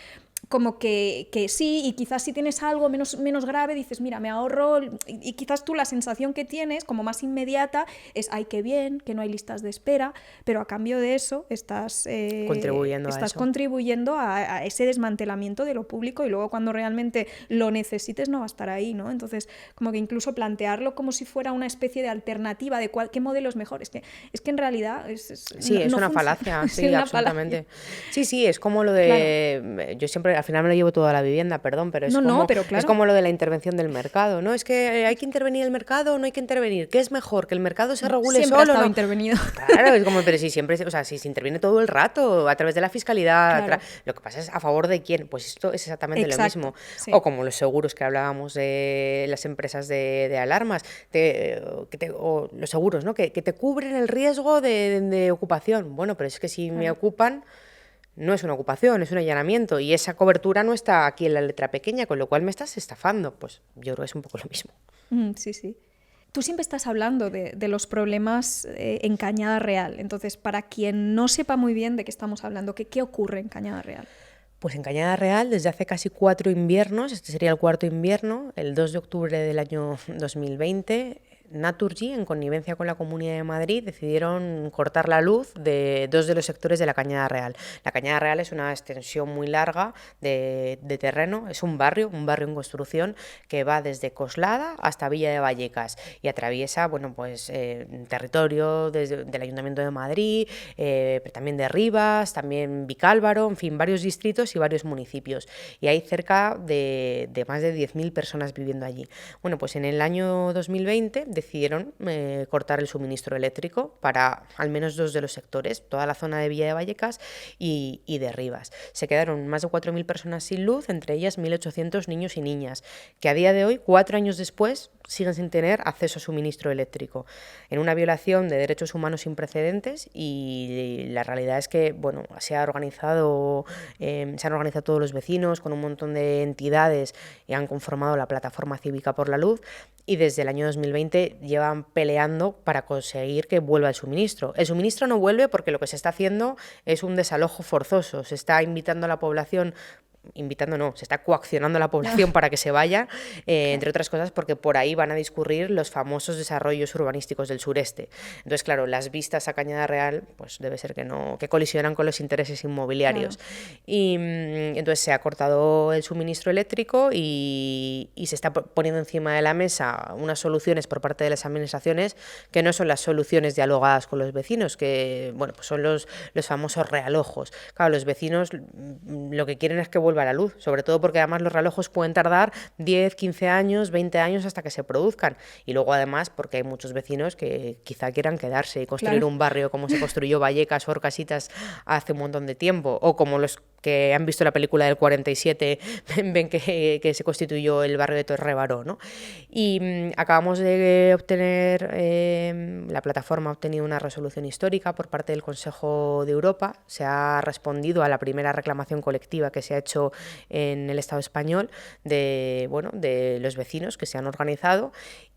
como que sí, y quizás si tienes algo menos grave, dices, mira, me ahorro, y quizás tú la sensación que tienes, como más inmediata, es, ay, qué bien, que no hay listas de espera, pero a cambio de eso estás contribuyendo a ese desmantelamiento de lo público, y luego cuando realmente lo necesites no va a estar ahí, ¿no? Entonces, como que incluso plantearlo como si fuera una especie de alternativa de qué modelo es mejor, es que en realidad sí, es una falacia, sí, una absolutamente. Falacia. Sí, es como lo de... Claro. Yo siempre, al final me lo llevo toda la vivienda, perdón, pero pero claro, es como lo de la intervención del mercado, ¿no? Es que hay que intervenir el mercado, no hay que intervenir. ¿Qué es mejor? ¿Que el mercado se regule siempre solo? Ha estado ¿no? intervenido. Claro, es como, pero si siempre, o sea, si se interviene todo el rato, a través de la fiscalidad, claro, lo que pasa es a favor de quién, pues esto es exactamente Exacto, lo mismo. Sí. O como los seguros que hablábamos de las empresas de alarmas, o los seguros, ¿no? Que te cubren el riesgo de ocupación. Bueno, pero es que si me ocupan, no es una ocupación, es un allanamiento, y esa cobertura no está aquí en la letra pequeña, con lo cual me estás estafando. Pues yo creo que es un poco lo mismo. Sí, sí. Tú siempre estás hablando de los problemas en Cañada Real. Entonces, para quien no sepa muy bien de qué estamos hablando, ¿qué ocurre en Cañada Real? Pues en Cañada Real, desde hace casi 4 inviernos, este sería el cuarto invierno, el 2 de octubre del año 2020, Naturgy, en connivencia con la Comunidad de Madrid, decidieron cortar la luz de 2 de los sectores de la Cañada Real. La Cañada Real es una extensión muy larga de terreno, es un barrio en construcción que va desde Coslada hasta Villa de Vallecas y atraviesa, bueno, pues territorio del Ayuntamiento de Madrid, pero también de Rivas, también Vicálvaro, en fin, varios distritos y varios municipios. Y hay cerca de más de 10.000 personas viviendo allí. Bueno, pues en el año 2020 decidieron cortar el suministro eléctrico para al menos 2 de los sectores, toda la zona de Villa de Vallecas y de Rivas. Se quedaron más de 4.000 personas sin luz, entre ellas 1.800 niños y niñas, que a día de hoy, 4 años después, siguen sin tener acceso a suministro eléctrico, en una violación de derechos humanos sin precedentes. Y la realidad es que, bueno, se han organizado todos los vecinos con un montón de entidades y han conformado la Plataforma Cívica por la Luz, y desde el año 2020 llevan peleando para conseguir que vuelva el suministro. El suministro no vuelve porque lo que se está haciendo es un desalojo forzoso, se está invitando a la población, se está coaccionando a la población para que se vaya, entre otras cosas porque por ahí van a discurrir los famosos desarrollos urbanísticos del sureste. Entonces, claro, las vistas a Cañada Real, pues debe ser que colisionan con los intereses inmobiliarios. Claro. Y entonces se ha cortado el suministro eléctrico y se está poniendo encima de la mesa unas soluciones por parte de las administraciones que no son las soluciones dialogadas con los vecinos, que, bueno, pues son los famosos realojos. Claro, los vecinos lo que quieren es que vuelva a la luz, sobre todo porque además los relojos pueden tardar 10, 15 años, 20 años hasta que se produzcan, y luego además porque hay muchos vecinos que quizá quieran quedarse y construir claro. un barrio como se construyó Vallecas o Orcasitas hace un montón de tiempo, o como los que han visto la película del 47 ven que se constituyó el barrio de Torre-Baró, ¿no? Y acabamos de obtener, la plataforma ha obtenido una resolución histórica por parte del Consejo de Europa, se ha respondido a la primera reclamación colectiva que se ha hecho en el Estado español de los vecinos que se han organizado,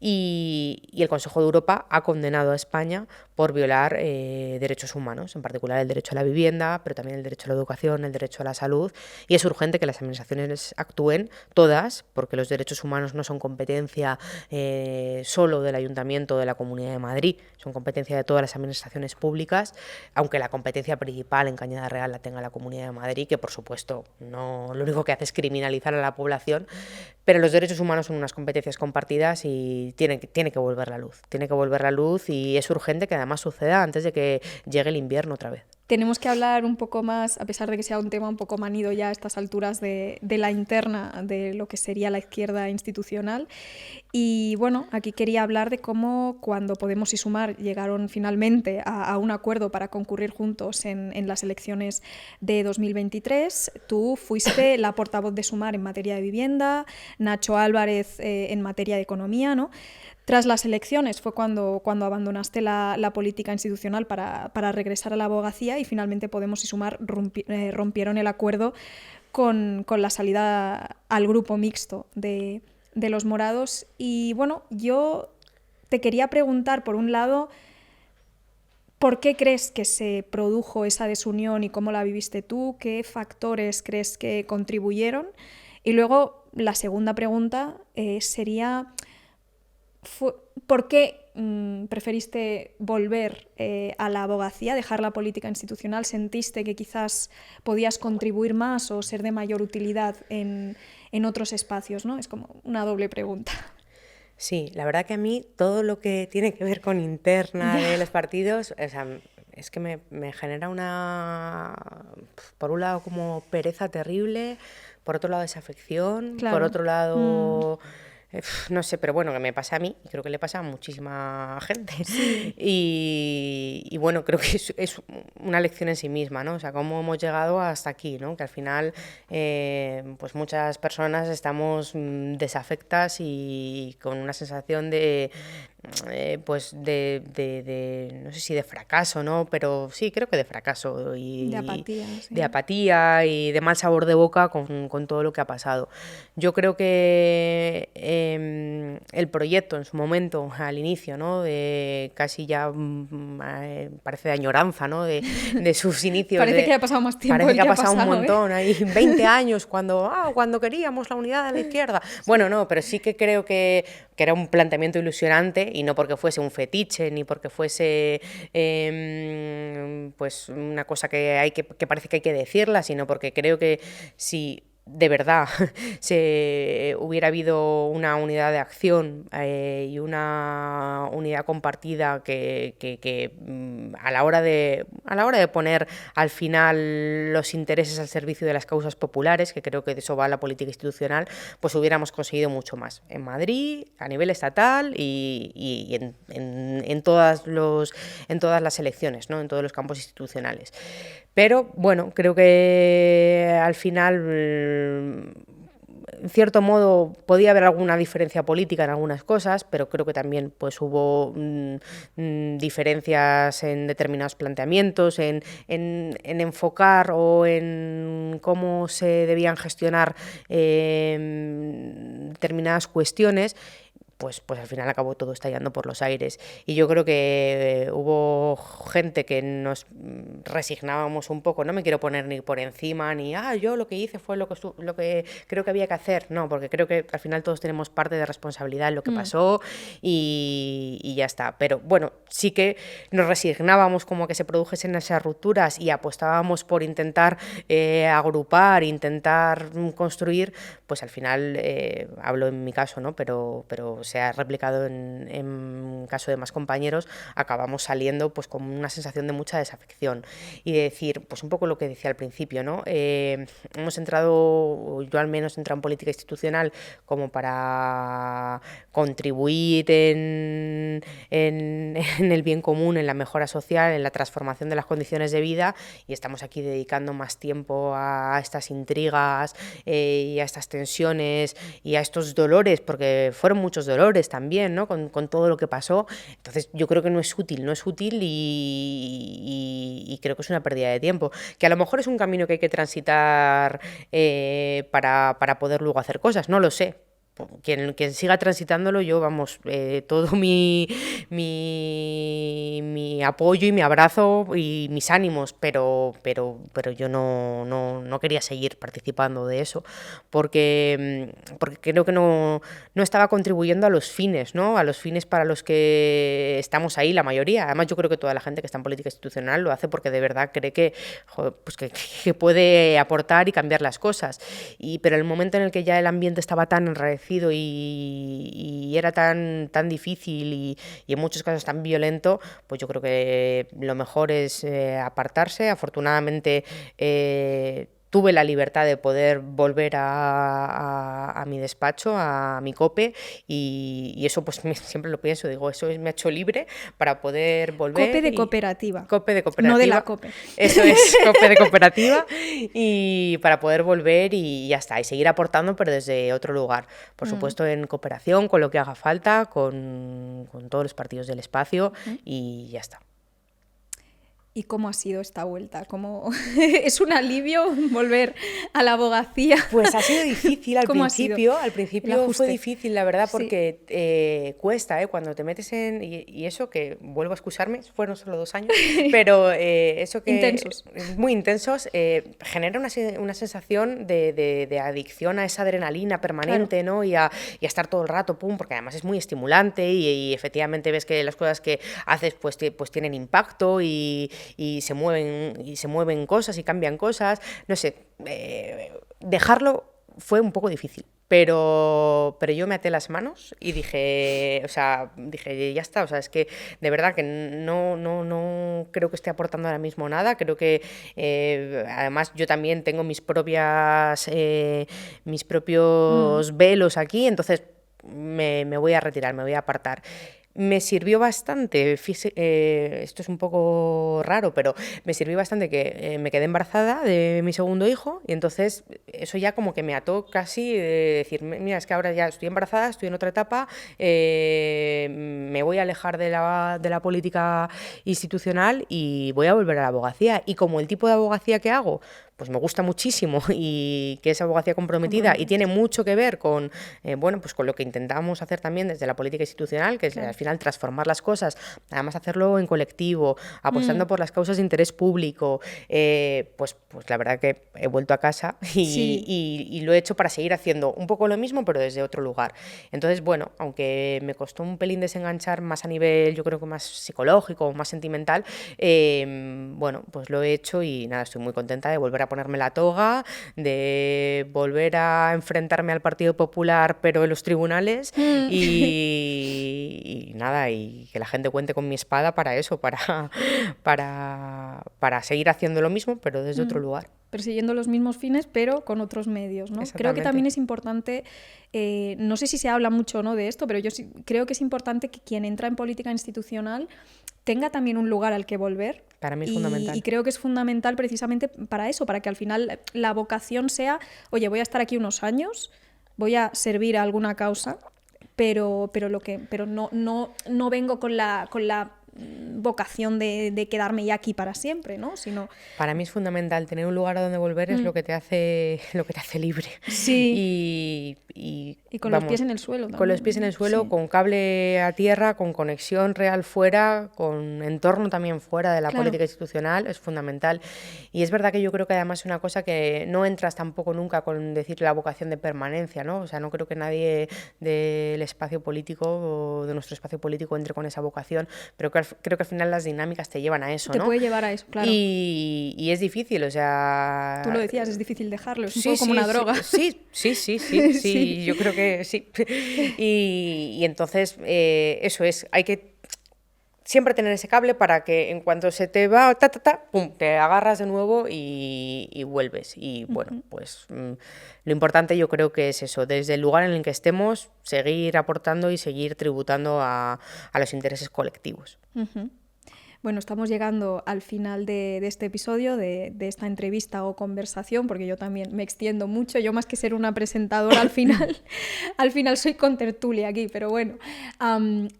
y el Consejo de Europa ha condenado a España por violar derechos humanos, en particular el derecho a la vivienda, pero también el derecho a la educación, el derecho a la salud, y es urgente que las administraciones actúen todas, porque los derechos humanos no son competencia solo del Ayuntamiento o de la Comunidad de Madrid, son competencia de todas las administraciones públicas, aunque la competencia principal en Cañada Real la tenga la Comunidad de Madrid, que por supuesto no, lo único que hace es criminalizar a la población, pero los derechos humanos son unas competencias compartidas y tiene que volver la luz, y es urgente que además suceda antes de que llegue el invierno otra vez. Tenemos que hablar un poco más, a pesar de que sea un tema un poco manido ya a estas alturas, de la interna de lo que sería la izquierda institucional. Y bueno, aquí quería hablar de cómo cuando Podemos y Sumar llegaron finalmente a un acuerdo para concurrir juntos en las elecciones de 2023, tú fuiste la portavoz de Sumar en materia de vivienda, Nacho Álvarez en materia de economía, ¿no? Tras las elecciones fue cuando abandonaste la política institucional para regresar a la abogacía, y finalmente Podemos y Sumar rompieron el acuerdo con la salida al grupo mixto de los morados. Y bueno, yo te quería preguntar, por un lado, ¿por qué crees que se produjo esa desunión y cómo la viviste tú? ¿Qué factores crees que contribuyeron? Y luego la segunda pregunta sería, ¿por qué preferiste volver a la abogacía, dejar la política institucional? ¿Sentiste que quizás podías contribuir más o ser de mayor utilidad en otros espacios, ¿no? Es como una doble pregunta. Sí, la verdad que a mí todo lo que tiene que ver con interna de los partidos, o sea, es que me genera por un lado como pereza terrible, por otro lado desafección, claro. Por otro lado... No sé, pero bueno, que me pasa a mí y creo que le pasa a muchísima gente. Sí. Y bueno, creo que es una lección en sí misma, ¿no? O sea, cómo hemos llegado hasta aquí, ¿no? Que al final, pues muchas personas estamos desafectas y con una sensación de no sé si de fracaso, ¿no? Pero sí, creo que de fracaso de apatía, sí. De apatía y de mal sabor de boca con todo lo que ha pasado. Yo creo que el proyecto en su momento, al inicio, ¿no? De casi ya parece de añoranza, ¿no? De sus inicios. Parece que ha pasado más tiempo. Parece que ha pasado un montón, hay 20 años cuando queríamos la unidad de la izquierda. Bueno, no, pero sí que creo que era un planteamiento ilusionante, y no porque fuese un fetiche ni porque fuese pues una cosa que parece que hay que decirla, sino porque creo que si de verdad se hubiera habido una unidad de acción y una unidad compartida que a la hora de poner al final los intereses al servicio de las causas populares, que creo que de eso va la política institucional, pues hubiéramos conseguido mucho más en Madrid, a nivel estatal y en todas las elecciones, ¿no? En todos los campos institucionales. Pero bueno, creo que al final, en cierto modo, podía haber alguna diferencia política en algunas cosas, pero creo que también pues hubo diferencias en determinados planteamientos, en enfocar o en cómo se debían gestionar determinadas cuestiones. Pues al final acabó todo estallando por los aires. Y yo creo que hubo gente que nos resignábamos un poco, no me quiero poner ni por encima, ni yo lo que hice fue lo que creo que había que hacer, no, porque creo que al final todos tenemos parte de responsabilidad en lo que pasó y ya está. Pero bueno, sí que nos resignábamos como que se produjesen esas rupturas y apostábamos por intentar agrupar, intentar construir, pues al final, hablo en mi caso, ¿no? Pero se ha replicado en caso de más compañeros, acabamos saliendo pues con una sensación de mucha desafección y de decir, pues un poco lo que decía al principio, ¿no? Hemos entrado, yo al menos entré en política institucional como para contribuir en el bien común, en la mejora social, en la transformación de las condiciones de vida, y estamos aquí dedicando más tiempo a estas intrigas y a estas tensiones y a estos dolores, porque fueron muchos dolores también, ¿no? Con todo lo que pasó. Entonces yo creo que no es útil y creo que es una pérdida de tiempo, que a lo mejor es un camino que hay que transitar para poder luego hacer cosas, no lo sé. Quien siga transitándolo, yo, vamos, todo mi apoyo y mi abrazo y mis ánimos, pero yo no quería seguir participando de eso, porque creo que no estaba contribuyendo a los fines, ¿no? A los fines para los que estamos ahí, la mayoría. Además, yo creo que toda la gente que está en política institucional lo hace porque de verdad cree que puede aportar y cambiar las cosas. Pero el momento en el que ya el ambiente estaba tan enrarecido y era tan difícil y en muchos casos tan violento, pues yo creo que lo mejor es apartarse. Afortunadamente tuve la libertad de poder volver a mi despacho, a mi COPE, y eso pues siempre lo pienso, digo, eso me ha hecho libre para poder volver. COPE de cooperativa. COPE de cooperativa. No de la COPE. Eso es, COPE de cooperativa, y para poder volver y ya está, y seguir aportando, pero desde otro lugar. Por supuesto, en cooperación, con lo que haga falta, con todos los partidos del espacio, y ya está. ¿Y cómo ha sido esta vuelta? ¿Cómo es un alivio volver a la abogacía? Pues ha sido difícil al principio. Al principio fue difícil, la verdad, porque cuesta, cuando te metes en... Y eso que, vuelvo a excusarme, fueron solo 2 años, pero eso que... Intensos. Muy intensos, genera una sensación de adicción a esa adrenalina permanente, claro, ¿no? Y a estar todo el rato, porque además es muy estimulante y efectivamente ves que las cosas que haces pues tienen impacto y se mueven cosas y cambian cosas, no sé, dejarlo fue un poco difícil, pero yo me até las manos y dije, ya está, es que de verdad que no creo que esté aportando ahora mismo nada, creo que además yo también tengo mis propios velos aquí, entonces me voy a retirar, me voy a apartar. Me sirvió bastante, esto es un poco raro, pero me sirvió bastante que me quedé embarazada de mi segundo hijo, y entonces eso ya como que me ató casi de decir, mira, es que ahora ya estoy embarazada, estoy en otra etapa, me voy a alejar de la política institucional y voy a volver a la abogacía. Y como el tipo de abogacía que hago, pues me gusta muchísimo y que es abogacía comprometida y tiene mucho que ver con, bueno, pues con lo que intentamos hacer también desde la política institucional, que es al final transformar las cosas, además hacerlo en colectivo, apostando por las causas de interés público, pues la verdad que he vuelto a casa y lo he hecho para seguir haciendo un poco lo mismo, pero desde otro lugar. Entonces, bueno, aunque me costó un pelín desenganchar más a nivel, yo creo que más psicológico, más sentimental, bueno, pues lo he hecho y nada, estoy muy contenta de volver a ponerme la toga, de volver a enfrentarme al Partido Popular, pero en los tribunales, y nada, y que la gente cuente con mi espada para eso, para seguir haciendo lo mismo, pero desde otro lugar. Persiguiendo los mismos fines, pero con otros medios, ¿no? Creo que también es importante, no sé si se habla mucho o no de esto, pero yo sí creo que es importante que quien entra en política institucional tenga también un lugar al que volver. Para mí es fundamental. Y creo que es fundamental precisamente para eso, para que al final la vocación sea, oye, voy a estar aquí unos años, voy a servir a alguna causa, pero no vengo con la vocación de quedarme ya aquí para siempre, ¿no? Sino... Para mí es fundamental tener un lugar a donde volver, es lo que te hace libre. Sí. Y con los pies en el suelo también. Con los pies en el suelo, con cable a tierra, con conexión real fuera, con entorno también fuera de la política institucional, es fundamental. Y es verdad que yo creo que además es una cosa que no entras tampoco nunca con decir la vocación de permanencia, ¿no? O sea, no creo que nadie del espacio político o de nuestro espacio político entre con esa vocación, pero creo que al final las dinámicas te llevan a eso, ¿no? Te puede llevar a eso, claro. Y es difícil, o sea... Tú lo decías, es difícil dejarlo, es un poco como una droga. Sí, yo creo que sí. Y entonces, eso es, hay que siempre tener ese cable para que en cuanto se te va, pum, te agarras de nuevo y vuelves. Y bueno, pues lo importante yo creo que es eso, desde el lugar en el que estemos, seguir aportando y seguir tributando a los intereses colectivos. Bueno, estamos llegando al final de este episodio, de esta entrevista o conversación, porque yo también me extiendo mucho, yo más que ser una presentadora al final soy contertulia aquí, pero bueno.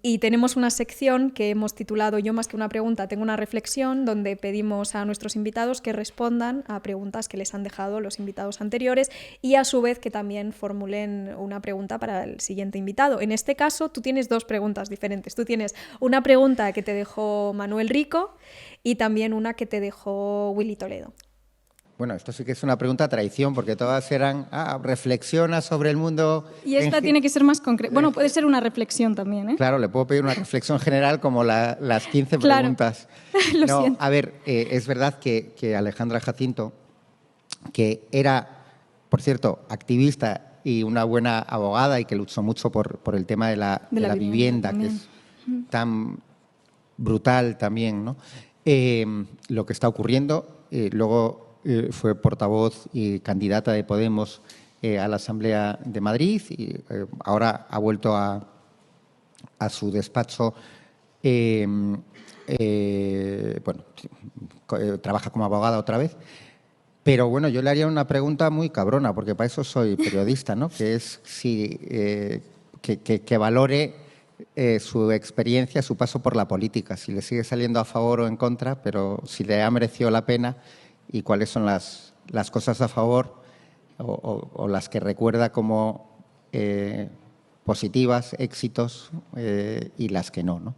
Y tenemos una sección que hemos titulado Yo más que una pregunta, tengo una reflexión, donde pedimos a nuestros invitados que respondan a preguntas que les han dejado los invitados anteriores y a su vez que también formulen una pregunta para el siguiente invitado. En este caso, tú tienes dos preguntas diferentes. Tú tienes una pregunta que te dejó Manuel Rico y también una que te dejó Willy Toledo. Bueno, esto sí que es una pregunta traición, porque todas eran, reflexiona sobre el mundo... Y esta tiene que ser más concreta. Bueno, puede ser una reflexión también, ¿eh? Claro, le puedo pedir una reflexión general como las 15 preguntas. Lo siento. A ver, es verdad que Alejandra Jacinto, que era, por cierto, activista y una buena abogada y que luchó mucho por el tema de la vivienda, que es tan brutal también, ¿no? Lo que está ocurriendo, luego fue portavoz y candidata de Podemos a la Asamblea de Madrid y ahora ha vuelto a su despacho. Trabaja como abogada otra vez. Pero bueno, yo le haría una pregunta muy cabrona, porque para eso soy periodista, ¿no? Que es si que valore su experiencia, su paso por la política, si le sigue saliendo a favor o en contra, pero si le ha merecido la pena y cuáles son las cosas a favor o las que recuerda como positivas, éxitos, y las que no.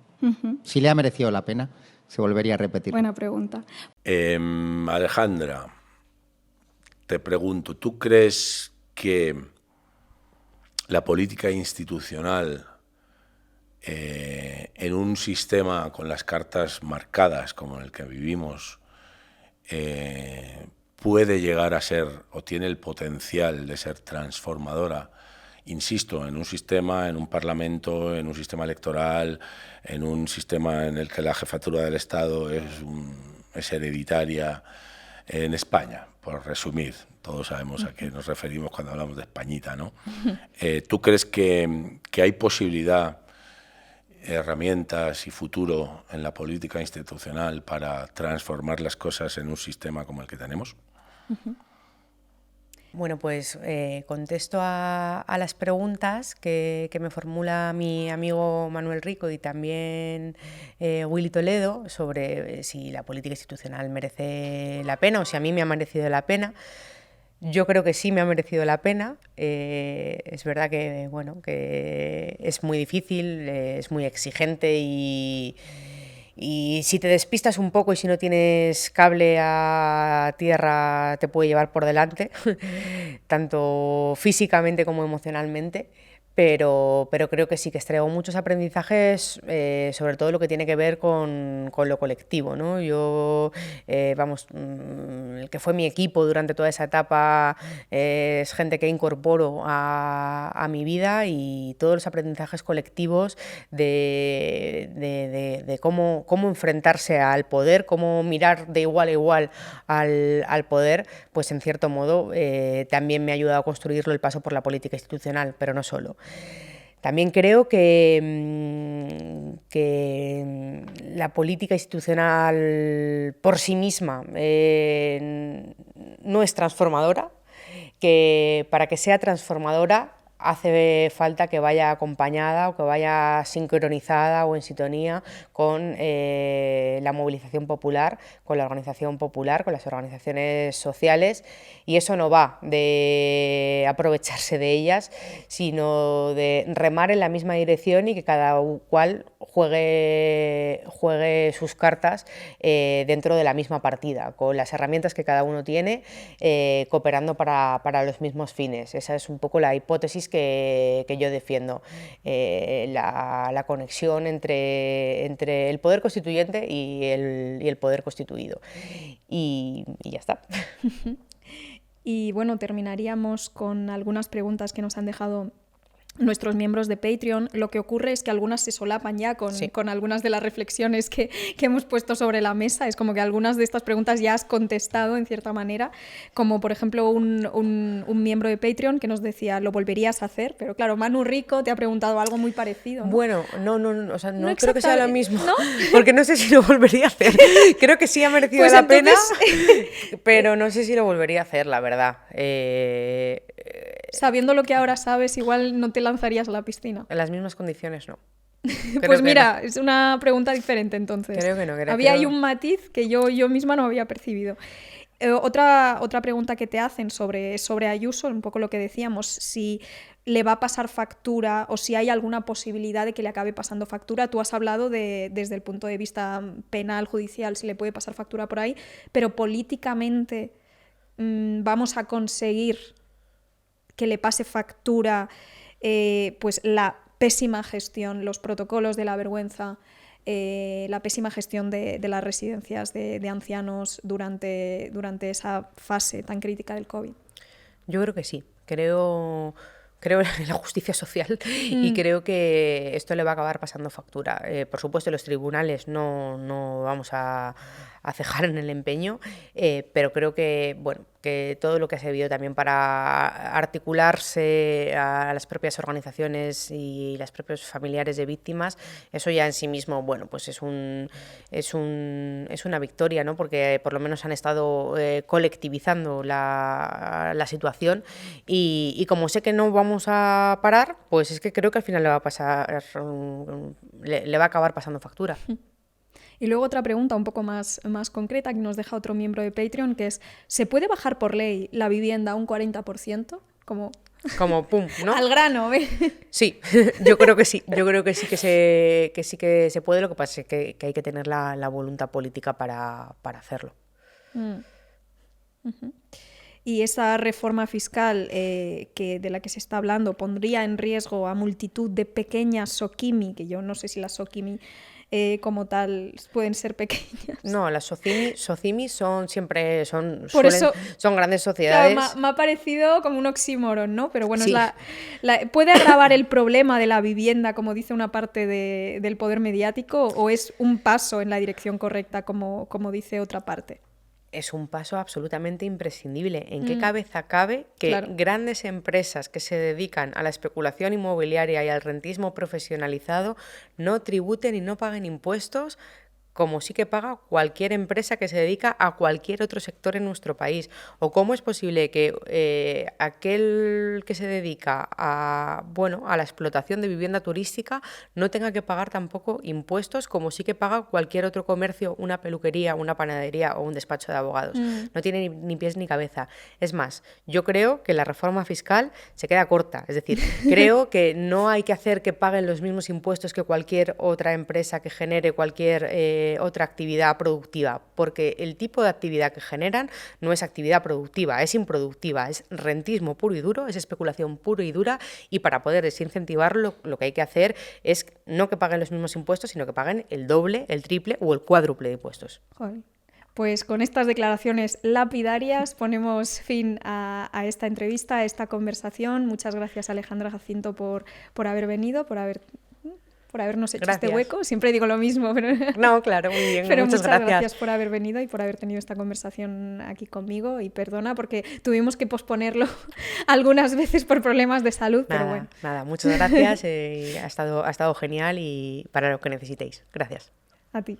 Si le ha merecido la pena, se volvería a repetir. Buena pregunta. Alejandra, te pregunto, ¿tú crees que la política institucional en un sistema con las cartas marcadas como el que vivimos puede llegar a ser o tiene el potencial de ser transformadora? Insisto, en un sistema, en un parlamento, en un sistema electoral, en un sistema en el que la jefatura del Estado es hereditaria en España, por resumir. Todos sabemos a qué nos referimos cuando hablamos de Españita, ¿no? ¿Tú crees que hay posibilidad, herramientas y futuro en la política institucional para transformar las cosas en un sistema como el que tenemos? Bueno, pues contesto a las preguntas que me formula mi amigo Manuel Rico y también Willy Toledo sobre si la política institucional merece la pena o si a mí me ha merecido la pena. Yo creo que sí me ha merecido la pena. Es verdad que, bueno, que es muy difícil, es muy exigente y si te despistas un poco y si no tienes cable a tierra te puede llevar por delante, tanto físicamente como emocionalmente. Pero creo que sí, que extraigo muchos aprendizajes, sobre todo lo que tiene que ver con lo colectivo, ¿no? Yo, el que fue mi equipo durante toda esa etapa es gente que incorporo a mi vida y todos los aprendizajes colectivos de cómo enfrentarse al poder, cómo mirar de igual a igual al poder, pues en cierto modo también me ha ayudado a construirlo el paso por la política institucional, pero no solo. También creo que la política institucional por sí misma no es transformadora, que para que sea transformadora hace falta que vaya acompañada o que vaya sincronizada o en sintonía con la movilización popular, con la organización popular, con las organizaciones sociales, y eso no va de aprovecharse de ellas, sino de remar en la misma dirección y que cada cual juegue sus cartas dentro de la misma partida, con las herramientas que cada uno tiene, cooperando para los mismos fines. Esa es un poco la hipótesis que yo defiendo, la conexión entre el poder constituyente y el poder constituido. Y ya está. Y bueno, terminaríamos con algunas preguntas que nos han dejado nuestros miembros de Patreon. Lo que ocurre es que algunas se solapan ya con algunas de las reflexiones que hemos puesto sobre la mesa. Es como que algunas de estas preguntas ya has contestado en cierta manera, como por ejemplo un miembro de Patreon que nos decía, ¿lo volverías a hacer? Pero claro, Manu Rico te ha preguntado algo muy parecido, ¿no? Bueno, o sea, no creo que sea lo mismo, ¿no? Porque no sé si lo volvería a hacer. Creo que sí ha merecido pues la pena, pero no sé si lo volvería a hacer, la verdad. Sabiendo lo que ahora sabes, igual no te lanzarías a la piscina. En las mismas condiciones, no. Pues mira, no. Es una pregunta diferente entonces. Creo que no. Había ahí un matiz que yo misma no había percibido. Otra pregunta que te hacen sobre Ayuso, un poco lo que decíamos, si le va a pasar factura o si hay alguna posibilidad de que le acabe pasando factura. Tú has hablado desde el punto de vista penal, judicial, si le puede pasar factura por ahí, pero políticamente vamos a conseguir que le pase factura pues la pésima gestión, los protocolos de la vergüenza, la pésima gestión de las residencias de ancianos durante esa fase tan crítica del COVID. Yo creo que sí. Creo en la justicia social y creo que esto le va a acabar pasando factura. Por supuesto, los tribunales no vamos a cejar en el empeño, pero creo que, bueno, que todo lo que ha servido también para articularse a las propias organizaciones y los propios familiares de víctimas, eso ya en sí mismo, bueno, pues es una victoria, ¿no? Porque por lo menos han estado colectivizando la situación y como sé que no vamos a parar, pues es que creo que al final le va a pasar, le va a acabar pasando factura. Y luego otra pregunta un poco más concreta que nos deja otro miembro de Patreon, que es, ¿se puede bajar por ley la vivienda a un 40%? Como pum, ¿no? Al grano, ¿eh? Sí, yo creo que sí. Yo creo que sí que se puede, lo que pasa es que hay que tener la voluntad política para hacerlo. Uh-huh. Y esa reforma fiscal de la que se está hablando pondría en riesgo a multitud de pequeñas SOCIMI, que yo no sé si las SOCIMI como tal pueden ser pequeñas. No, las SOCIMI son grandes sociedades. Claro, me ha parecido como un oxímoron, ¿no? Pero bueno, sí. ¿Puede agravar el problema de la vivienda, como dice una parte del poder mediático, o es un paso en la dirección correcta, como dice otra parte? Es un paso absolutamente imprescindible. ¿En qué cabeza cabe que grandes empresas que se dedican a la especulación inmobiliaria y al rentismo profesionalizado no tributen y no paguen impuestos como sí que paga cualquier empresa que se dedica a cualquier otro sector en nuestro país. ¿O cómo es posible que aquel que se dedica a la explotación de vivienda turística no tenga que pagar tampoco impuestos como sí que paga cualquier otro comercio, una peluquería, una panadería o un despacho de abogados? No tiene ni pies ni cabeza. Es más, yo creo que la reforma fiscal se queda corta. Es decir, creo que no hay que hacer que paguen los mismos impuestos que cualquier otra empresa que genere cualquier otra actividad productiva, porque el tipo de actividad que generan no es actividad productiva, es improductiva, es rentismo puro y duro, es especulación pura y dura, y para poder desincentivarlo lo que hay que hacer es no que paguen los mismos impuestos, sino que paguen el doble, el triple o el cuádruple de impuestos. Joder. Pues con estas declaraciones lapidarias ponemos fin a esta entrevista, a esta conversación. Muchas gracias, Alejandra Jacinto, por haber venido, por habernos hecho este hueco. Siempre digo lo mismo, pero... No, claro, muy bien, pero muchas gracias por haber venido y por haber tenido esta conversación aquí conmigo. Y perdona, porque tuvimos que posponerlo algunas veces por problemas de salud, pero bueno. Nada, muchas gracias, ha estado genial y para lo que necesitéis. Gracias. A ti.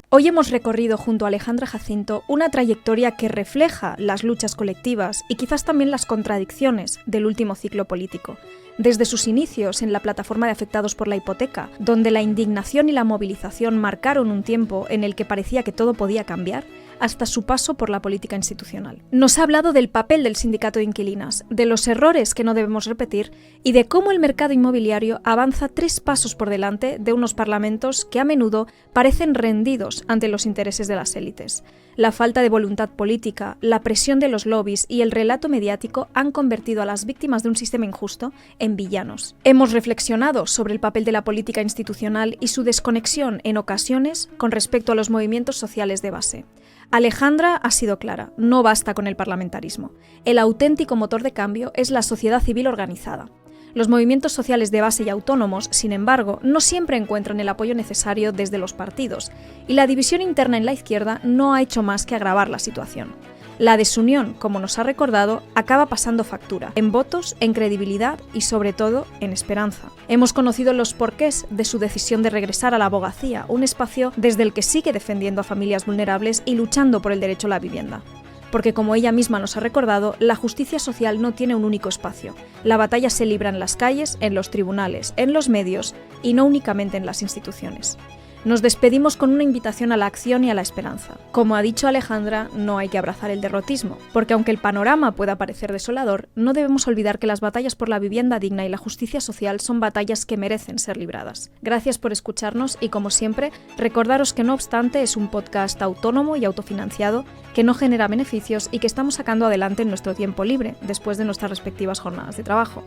Hoy hemos recorrido junto a Alejandra Jacinto una trayectoria que refleja las luchas colectivas y quizás también las contradicciones del último ciclo político. Desde sus inicios en la plataforma de afectados por la hipoteca, donde la indignación y la movilización marcaron un tiempo en el que parecía que todo podía cambiar, hasta su paso por la política institucional. Nos ha hablado del papel del sindicato de inquilinas, de los errores que no debemos repetir y de cómo el mercado inmobiliario avanza 3 pasos por delante de unos parlamentos que a menudo parecen rendidos ante los intereses de las élites. La falta de voluntad política, la presión de los lobbies y el relato mediático han convertido a las víctimas de un sistema injusto en villanos. Hemos reflexionado sobre el papel de la política institucional y su desconexión en ocasiones con respecto a los movimientos sociales de base. Alejandra ha sido clara, no basta con el parlamentarismo. El auténtico motor de cambio es la sociedad civil organizada. Los movimientos sociales de base y autónomos, sin embargo, no siempre encuentran el apoyo necesario desde los partidos, y la división interna en la izquierda no ha hecho más que agravar la situación. La desunión, como nos ha recordado, acaba pasando factura, en votos, en credibilidad y, sobre todo, en esperanza. Hemos conocido los porqués de su decisión de regresar a la abogacía, un espacio desde el que sigue defendiendo a familias vulnerables y luchando por el derecho a la vivienda. Porque, como ella misma nos ha recordado, la justicia social no tiene un único espacio. La batalla se libra en las calles, en los tribunales, en los medios y no únicamente en las instituciones. Nos despedimos con una invitación a la acción y a la esperanza. Como ha dicho Alejandra, no hay que abrazar el derrotismo, porque aunque el panorama pueda parecer desolador, no debemos olvidar que las batallas por la vivienda digna y la justicia social son batallas que merecen ser libradas. Gracias por escucharnos y, como siempre, recordaros que No Obstante es un podcast autónomo y autofinanciado que no genera beneficios y que estamos sacando adelante en nuestro tiempo libre, después de nuestras respectivas jornadas de trabajo.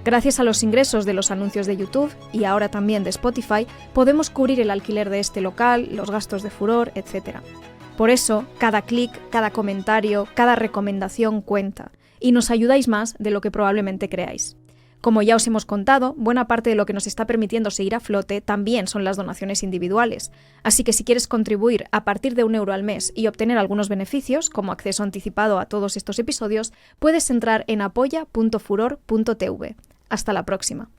Gracias a los ingresos de los anuncios de YouTube y ahora también de Spotify, podemos cubrir el alquiler de este local, los gastos de Furor, etc. Por eso, cada clic, cada comentario, cada recomendación cuenta, y nos ayudáis más de lo que probablemente creáis. Como ya os hemos contado, buena parte de lo que nos está permitiendo seguir a flote también son las donaciones individuales. Así que si quieres contribuir a partir de €1 al mes y obtener algunos beneficios, como acceso anticipado a todos estos episodios, puedes entrar en apoya.furor.tv. Hasta la próxima.